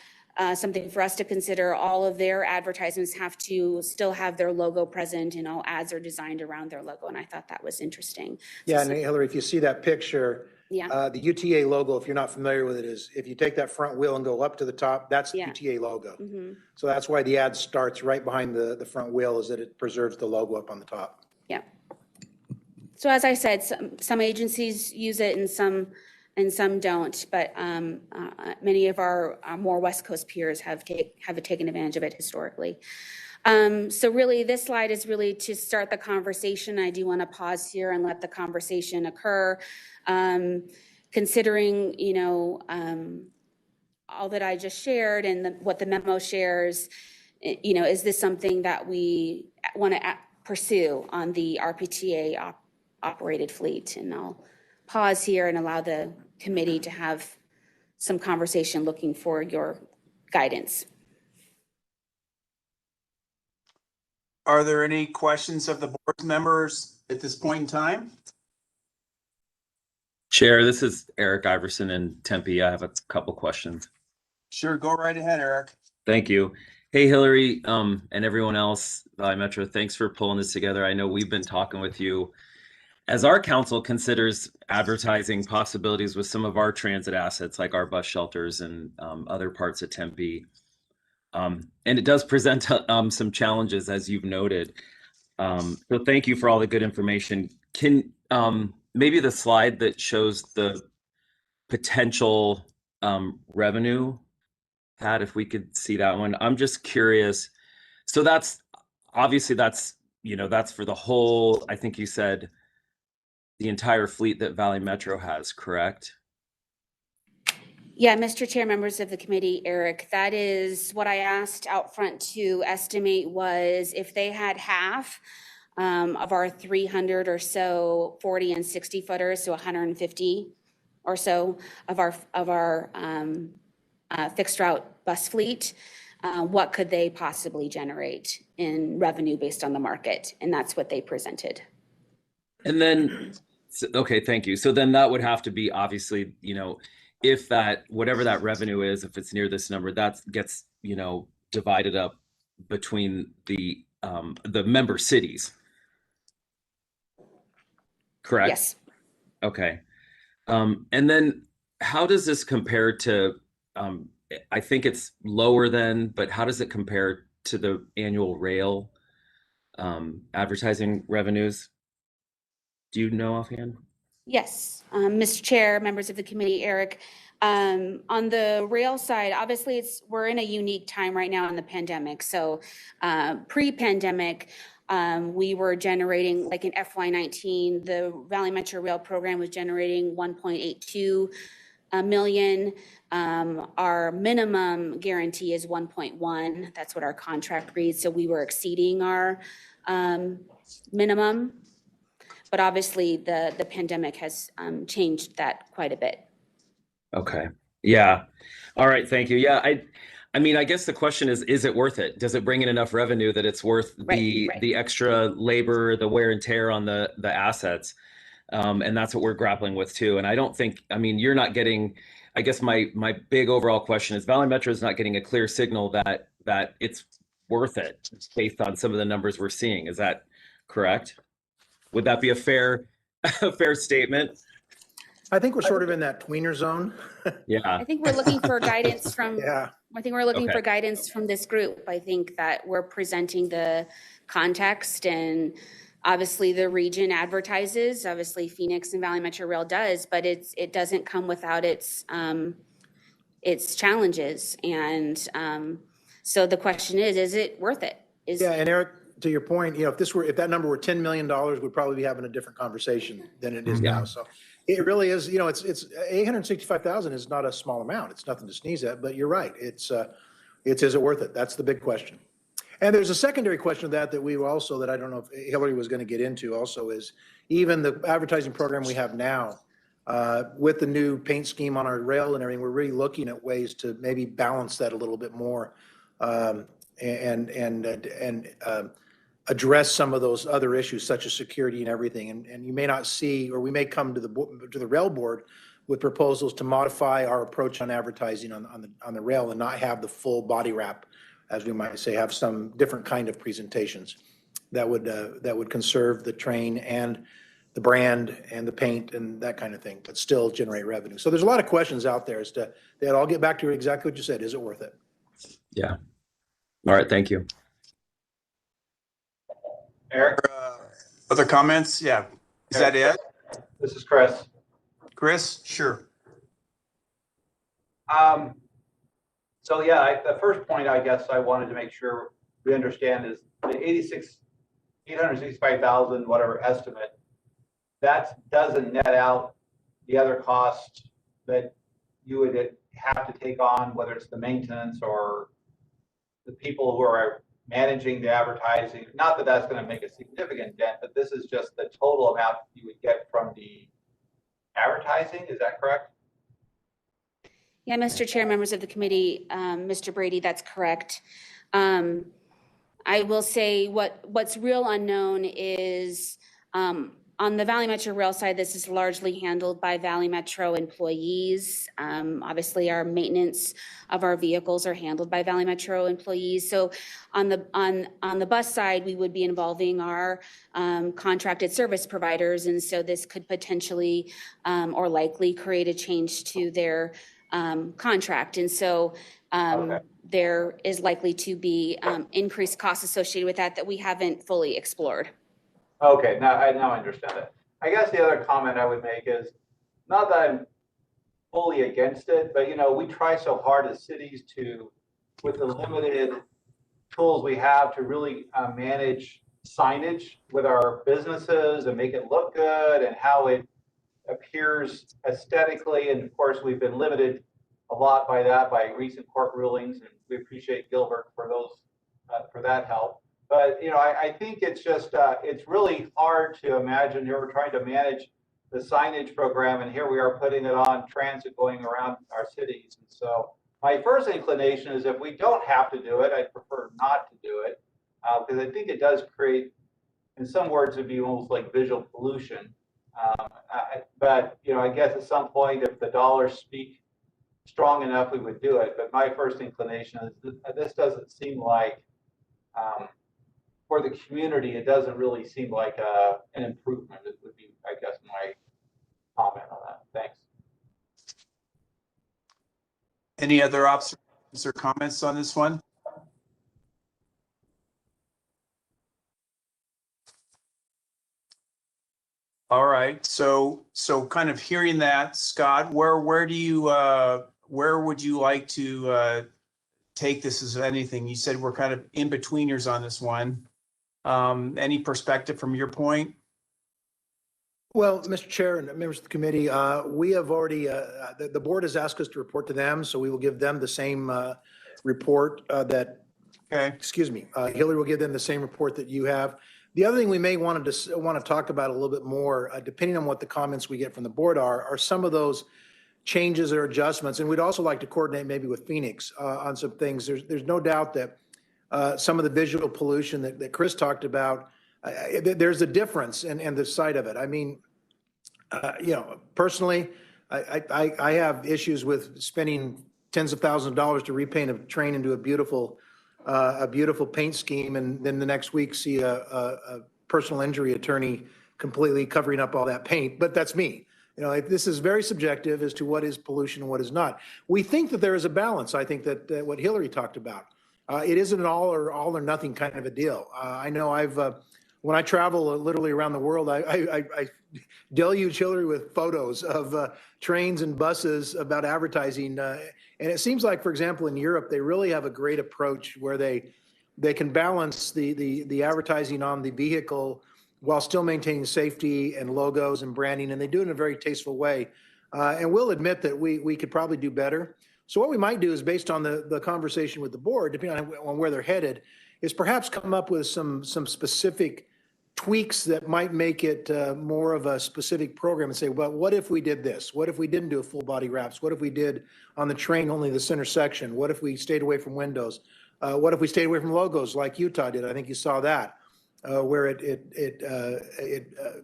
something for us to consider. All of their advertisements have to still have their logo present, and all ads are designed around their logo. And I thought that was interesting. Yeah, and Hillary, if you see that picture, Yeah. the UTA logo, if you're not familiar with it, is if you take that front wheel and go up to the top, that's the Yeah. UTA logo. Mm-hmm. So that's why the ad starts right behind the front wheel, is that it preserves the logo up on the top. Yeah. So as I said, some agencies use it and some don't, but many of our more West Coast peers have taken advantage of it historically. So really, this slide is really to start the conversation. I do want to pause here and let the conversation occur, considering all that I just shared and what the memo shares. Is this something that we want to pursue on the RPTA operated fleet? And I'll pause here and allow the committee to have some conversation looking for your guidance. Are there any questions of the board members at this point in time? Chair, this is Eric Iverson in Tempe. I have a couple questions. Sure, go right ahead, Eric. Thank you. Hey, Hillary, and everyone else, Valley Metro, thanks for pulling this together. I know we've been talking with you as our council considers advertising possibilities with some of our transit assets, like our bus shelters and other parts of Tempe. And it does present some challenges, as you've noted. So thank you for all the good information. Can maybe the slide that shows the potential revenue, Pat, if we could see that one. I'm just curious. So that's obviously that's for the whole, I think you said the entire fleet that Valley Metro has, correct? Yeah, Mr. Chair, members of the committee, Eric, that is what I asked out front to estimate, was if they had half of our 300 or so 40 and 60 footers, so 150 or so of our fixed route bus fleet, what could they possibly generate in revenue based on the market? And that's what they presented. And then, okay, thank you. So then that would have to be obviously, if that, whatever that revenue is, if it's near this number, that gets, divided up between the member cities. Correct? Yes. Okay. And then how does this compare to, I think it's lower than, but how does it compare to the annual rail advertising revenues? Do you know offhand? Yes, Mr. Chair, members of the committee, Eric. On the rail side, obviously we're in a unique time right now in the pandemic. So pre-pandemic, we were generating, like in FY19, the Valley Metro Rail program was generating 1.82 million. Our minimum guarantee is 1.1. That's what our contract reads. So we were exceeding our minimum. But obviously, the pandemic has changed that quite a bit. Okay. Yeah. All right. Thank you. Yeah. I mean, I guess the question is it worth it? Does it bring in enough revenue that it's worth the extra labor, the wear and tear on the assets? And that's what we're grappling with too. And I don't think, I mean, you're not getting, I guess my big overall question is Valley Metro is not getting a clear signal that it's worth it based on some of the numbers we're seeing. Is that correct? Would that be a fair, a fair statement? I think we're sort of in that tweener zone. Yeah. I think we're looking for guidance from, Yeah. I think we're looking Okay. for guidance from this group. I think that we're presenting the context, and obviously the region advertises, obviously Phoenix and Valley Metro Rail does, but it doesn't come without its challenges. And so the question is it worth it? Yeah, and Eric, to your point, you know, if that number were $10 million, we'd probably be having a different conversation than it is now. So it really is, you know, it's $865,000 is not a small amount. It's nothing to sneeze at, but you're right. It's is it worth it? That's the big question. And there's a secondary question of that we also, that I don't know if Hillary was going to get into also, is even the advertising program we have now, with the new paint scheme on our rail and everything, we're really looking at ways to maybe balance that a little bit more, and address some of those other issues such as security and everything. And you may not see, or we may come to the rail board with proposals to modify our approach on advertising on the rail and not have the full body wrap, as we might say, have some different kind of presentations that would conserve the train and the brand and the paint and that kind of thing, but still generate revenue. So there's a lot of questions out there as to that. I'll get back to exactly what you said. Is it worth it? Yeah. All right. Thank you. Eric? Other comments? Yeah. Is that it? This is Chris. Chris? Sure. So yeah, the first point I guess I wanted to make sure we understand is the 865,000 whatever estimate, that doesn't net out the other costs that you would have to take on, whether it's the maintenance or the people who are managing the advertising. Not that that's going to make a significant dent, but this is just the total amount you would get from the advertising. Is that correct? Yeah, Mr. Chair, members of the committee, Mr. Brady, that's correct. I will say what's real unknown is on the Valley Metro Rail side, this is largely handled by Valley Metro employees. Obviously, our maintenance of our vehicles are handled by Valley Metro employees. So on the bus side, we would be involving our contracted service providers. And so this could potentially or likely create a change to their contract. And so there is likely to be increased costs associated with that we haven't fully explored. Okay, now I understand it. I guess the other comment I would make is, not that I'm fully against it, but you know, we try so hard as cities to, with the limited tools we have, to really manage signage with our businesses and make it look good and how it appears aesthetically. And of course, we've been limited a lot by that, by recent court rulings, and we appreciate Gilbert for those, for that help. But, you know, I think it's just, it's really hard to imagine here we're trying to manage the signage program, and here we are putting it on transit going around our cities. And so my first inclination is, if we don't have to do it, I'd prefer not to do it, because I think it does create, in some words, it'd be almost like visual pollution. But, you know, I guess at some point, if the dollars speak strong enough, we would do it. But my first inclination is this doesn't seem like, for the community, it doesn't really seem like an improvement. It would be, I guess, my comment on that. Thanks. Any other observations or comments on this one? All right. So kind of hearing that, Scott, where would you like to take this as anything? You said we're kind of in betweeners on this one. Any perspective from your point? Well, Mr. Chair and members of the committee, we have already, the board has asked us to report to them, so we will give them the same report Hillary will give them the same report that you have. The other thing we may want to talk about a little bit more, depending on what the comments we get from the board are some of those changes or adjustments. And we'd also like to coordinate maybe with Phoenix on some things. There's no doubt that some of the visual pollution that Chris talked about, there's a difference in the sight of it. I mean, you know, personally, I have issues with spending tens of thousands of dollars to repaint a train into a beautiful paint scheme, and then the next week see a personal injury attorney completely covering up all that paint, but that's me. You know, this is very subjective as to what is pollution and what is not. We think that there is a balance. I think that what Hillary talked about, it isn't an all or nothing kind of a deal. I know when I travel literally around the world, I deluge Hillary with photos of trains and buses about advertising. And it seems like, for example, in Europe, they really have a great approach where they can balance the advertising on the vehicle while still maintaining safety and logos and branding, and they do it in a very tasteful way. And we'll admit that we could probably do better. So what we might do is, based on the conversation with the board, depending on where they're headed, is perhaps come up with some specific tweaks that might make it more of a specific program and say, well, what if we did this? What if we didn't do a full body wraps? What if we did on the train only the center section? What if we stayed away from windows? What if we stayed away from logos like Utah did? I think you saw that. Where it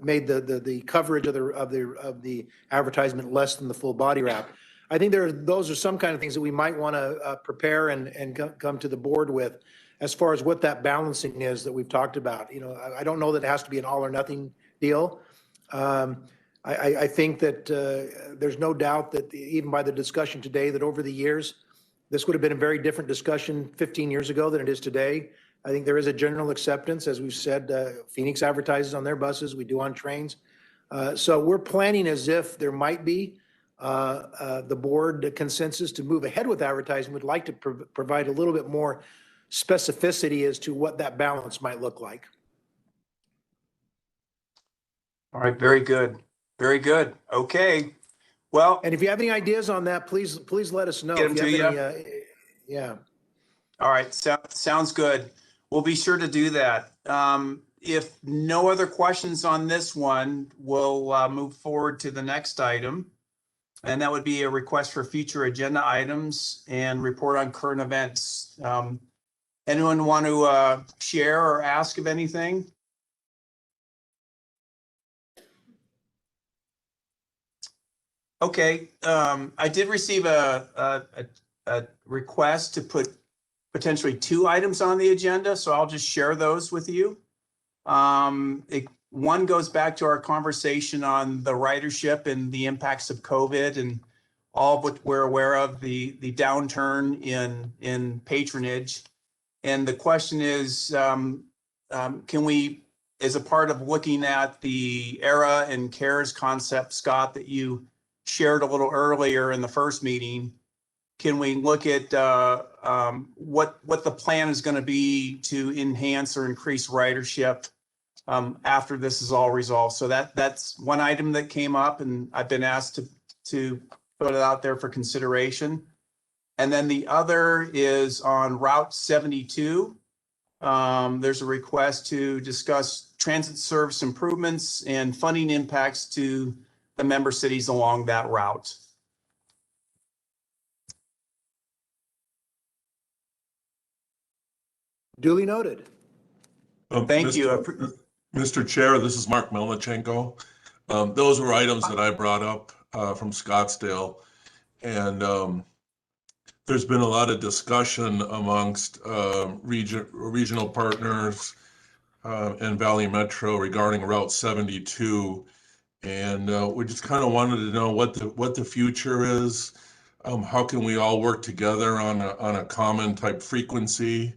made the coverage of the advertisement less than the full body wrap. I think those are some kind of things that we might want to prepare and come to the board with, as far as what that balancing is that we've talked about. You know, I don't know that it has to be an all or nothing deal. I think that there's no doubt that even by the discussion today, that over the years, this would have been a very different discussion 15 years ago than it is today. I think there is a general acceptance, as we've said, Phoenix advertises on their buses, we do on trains. So we're planning as if there might be the board consensus to move ahead with advertising. We'd like to provide a little bit more specificity as to what that balance might look like. All right, very good. Very good. Okay. Well, and if you have any ideas on that, please let us know. Get them if you to have you. any, yeah. All right, sounds good. We'll be sure to do that. If no other questions on this one, we'll move forward to the next item. And that would be a request for future agenda items and report on current events. Anyone want to share or ask of anything? Okay, I did receive a request to put potentially 2 items on the agenda, so I'll just share those with you. One goes back to our conversation on the ridership and the impacts of COVID and all what we're aware of, the downturn in patronage. And the question is, can we, as a part of looking at the ERA and CARES concept, Scott, that you shared a little earlier in the first meeting, can we look at what the plan is going to be to enhance or increase ridership after this is all resolved? So that's one item that came up, and I've been asked to put it out there for consideration. And then the other is on Route 72. There's a request to discuss transit service improvements and funding impacts to the member cities along that route. Duly noted. Thank you. Mr. Chair, this is Mark Melnichenko. Those were items that I brought up from Scottsdale. And there's been a lot of discussion amongst regional partners and Valley Metro regarding Route 72. And we just kind of wanted to know what the future is. How can we all work together on a common type frequency?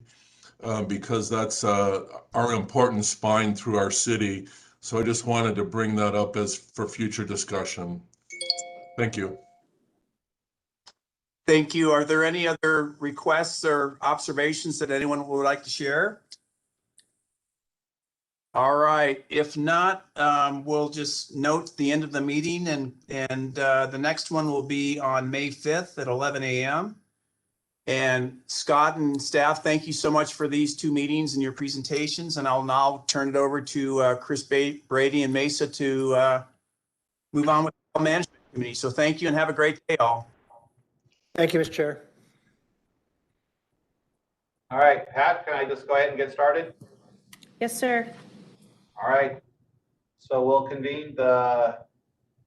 Because that's our important spine through our city. So I just wanted to bring that up as for future discussion. Thank you. Thank you. Are there any other requests or observations that anyone would like to share? All right. If not, we'll just note the end of the meeting, and the next one will be on May 5th at 11 a.m. And Scott and staff, thank you so much for these 2 meetings and your presentations. And I'll now turn it over to Chris Brady and Mesa to move on with the management committee. So thank you and have a great day, all. Thank you, Mr. Chair. All right, Pat, can I just go ahead and get started? Yes, sir. All right. So we'll convene the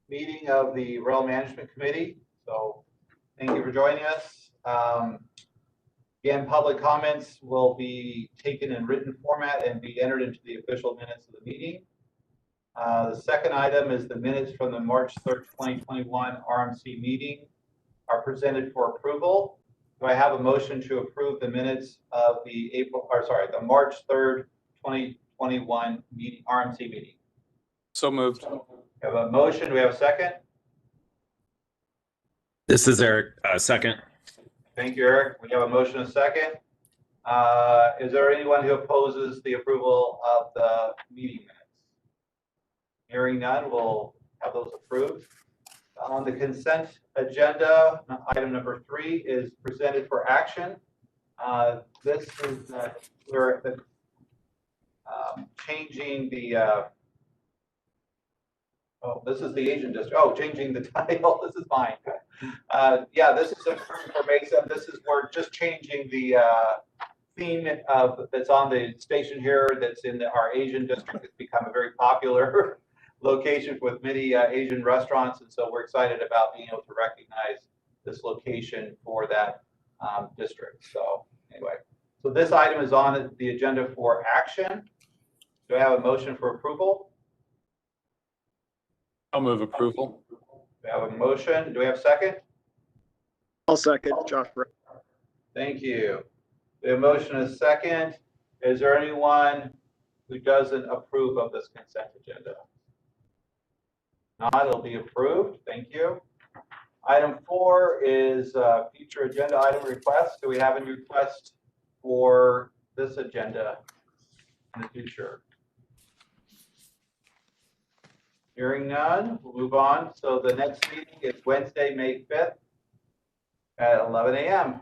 meeting of the Rail Management Committee. So thank you for joining us. Again, public comments will be taken in written format and be entered into the official minutes of the meeting. The second item is the minutes from the March 3rd, 2021 RMC meeting are presented for approval. Do I have a motion to approve the minutes of the the March 3rd, 2021 meeting, RMC meeting? So moved. We have a motion. Do we have a second? This is Eric, second. Thank you, Eric. We have a motion and a second. Is there anyone who opposes the approval of the meeting minutes? Hearing none, we'll have those approved. On the consent agenda, item number 3 is presented for action. This is we're changing the this is the Asian district. Oh, changing the title. This is fine. Yeah, this is information. This is we're just changing the theme of that's on the station here. That's in our Asian district. It's become a very popular location with many Asian restaurants, and so we're excited about being able to recognize this location for that district. So anyway, so this item is on the agenda for action. Do I have a motion for approval? I'll move approval. We have a motion. Do we have a second? I'll second, Josh. Thank you. We have a motion and a second. Is there anyone who doesn't approve of this consent agenda? Not, it'll be approved. Thank you. Item 4 is future agenda item requests. Do we have any requests for this agenda in the future? Hearing none, we'll move on. So the next meeting is Wednesday, May 5th at 11 a.m.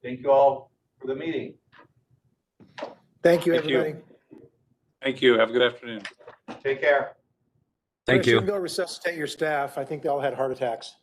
Thank you all for the meeting. Thank you, Thank you. everybody. Thank you. Have a good afternoon. Take care. Thank You you. can go resuscitate your staff. I think they all had heart attacks.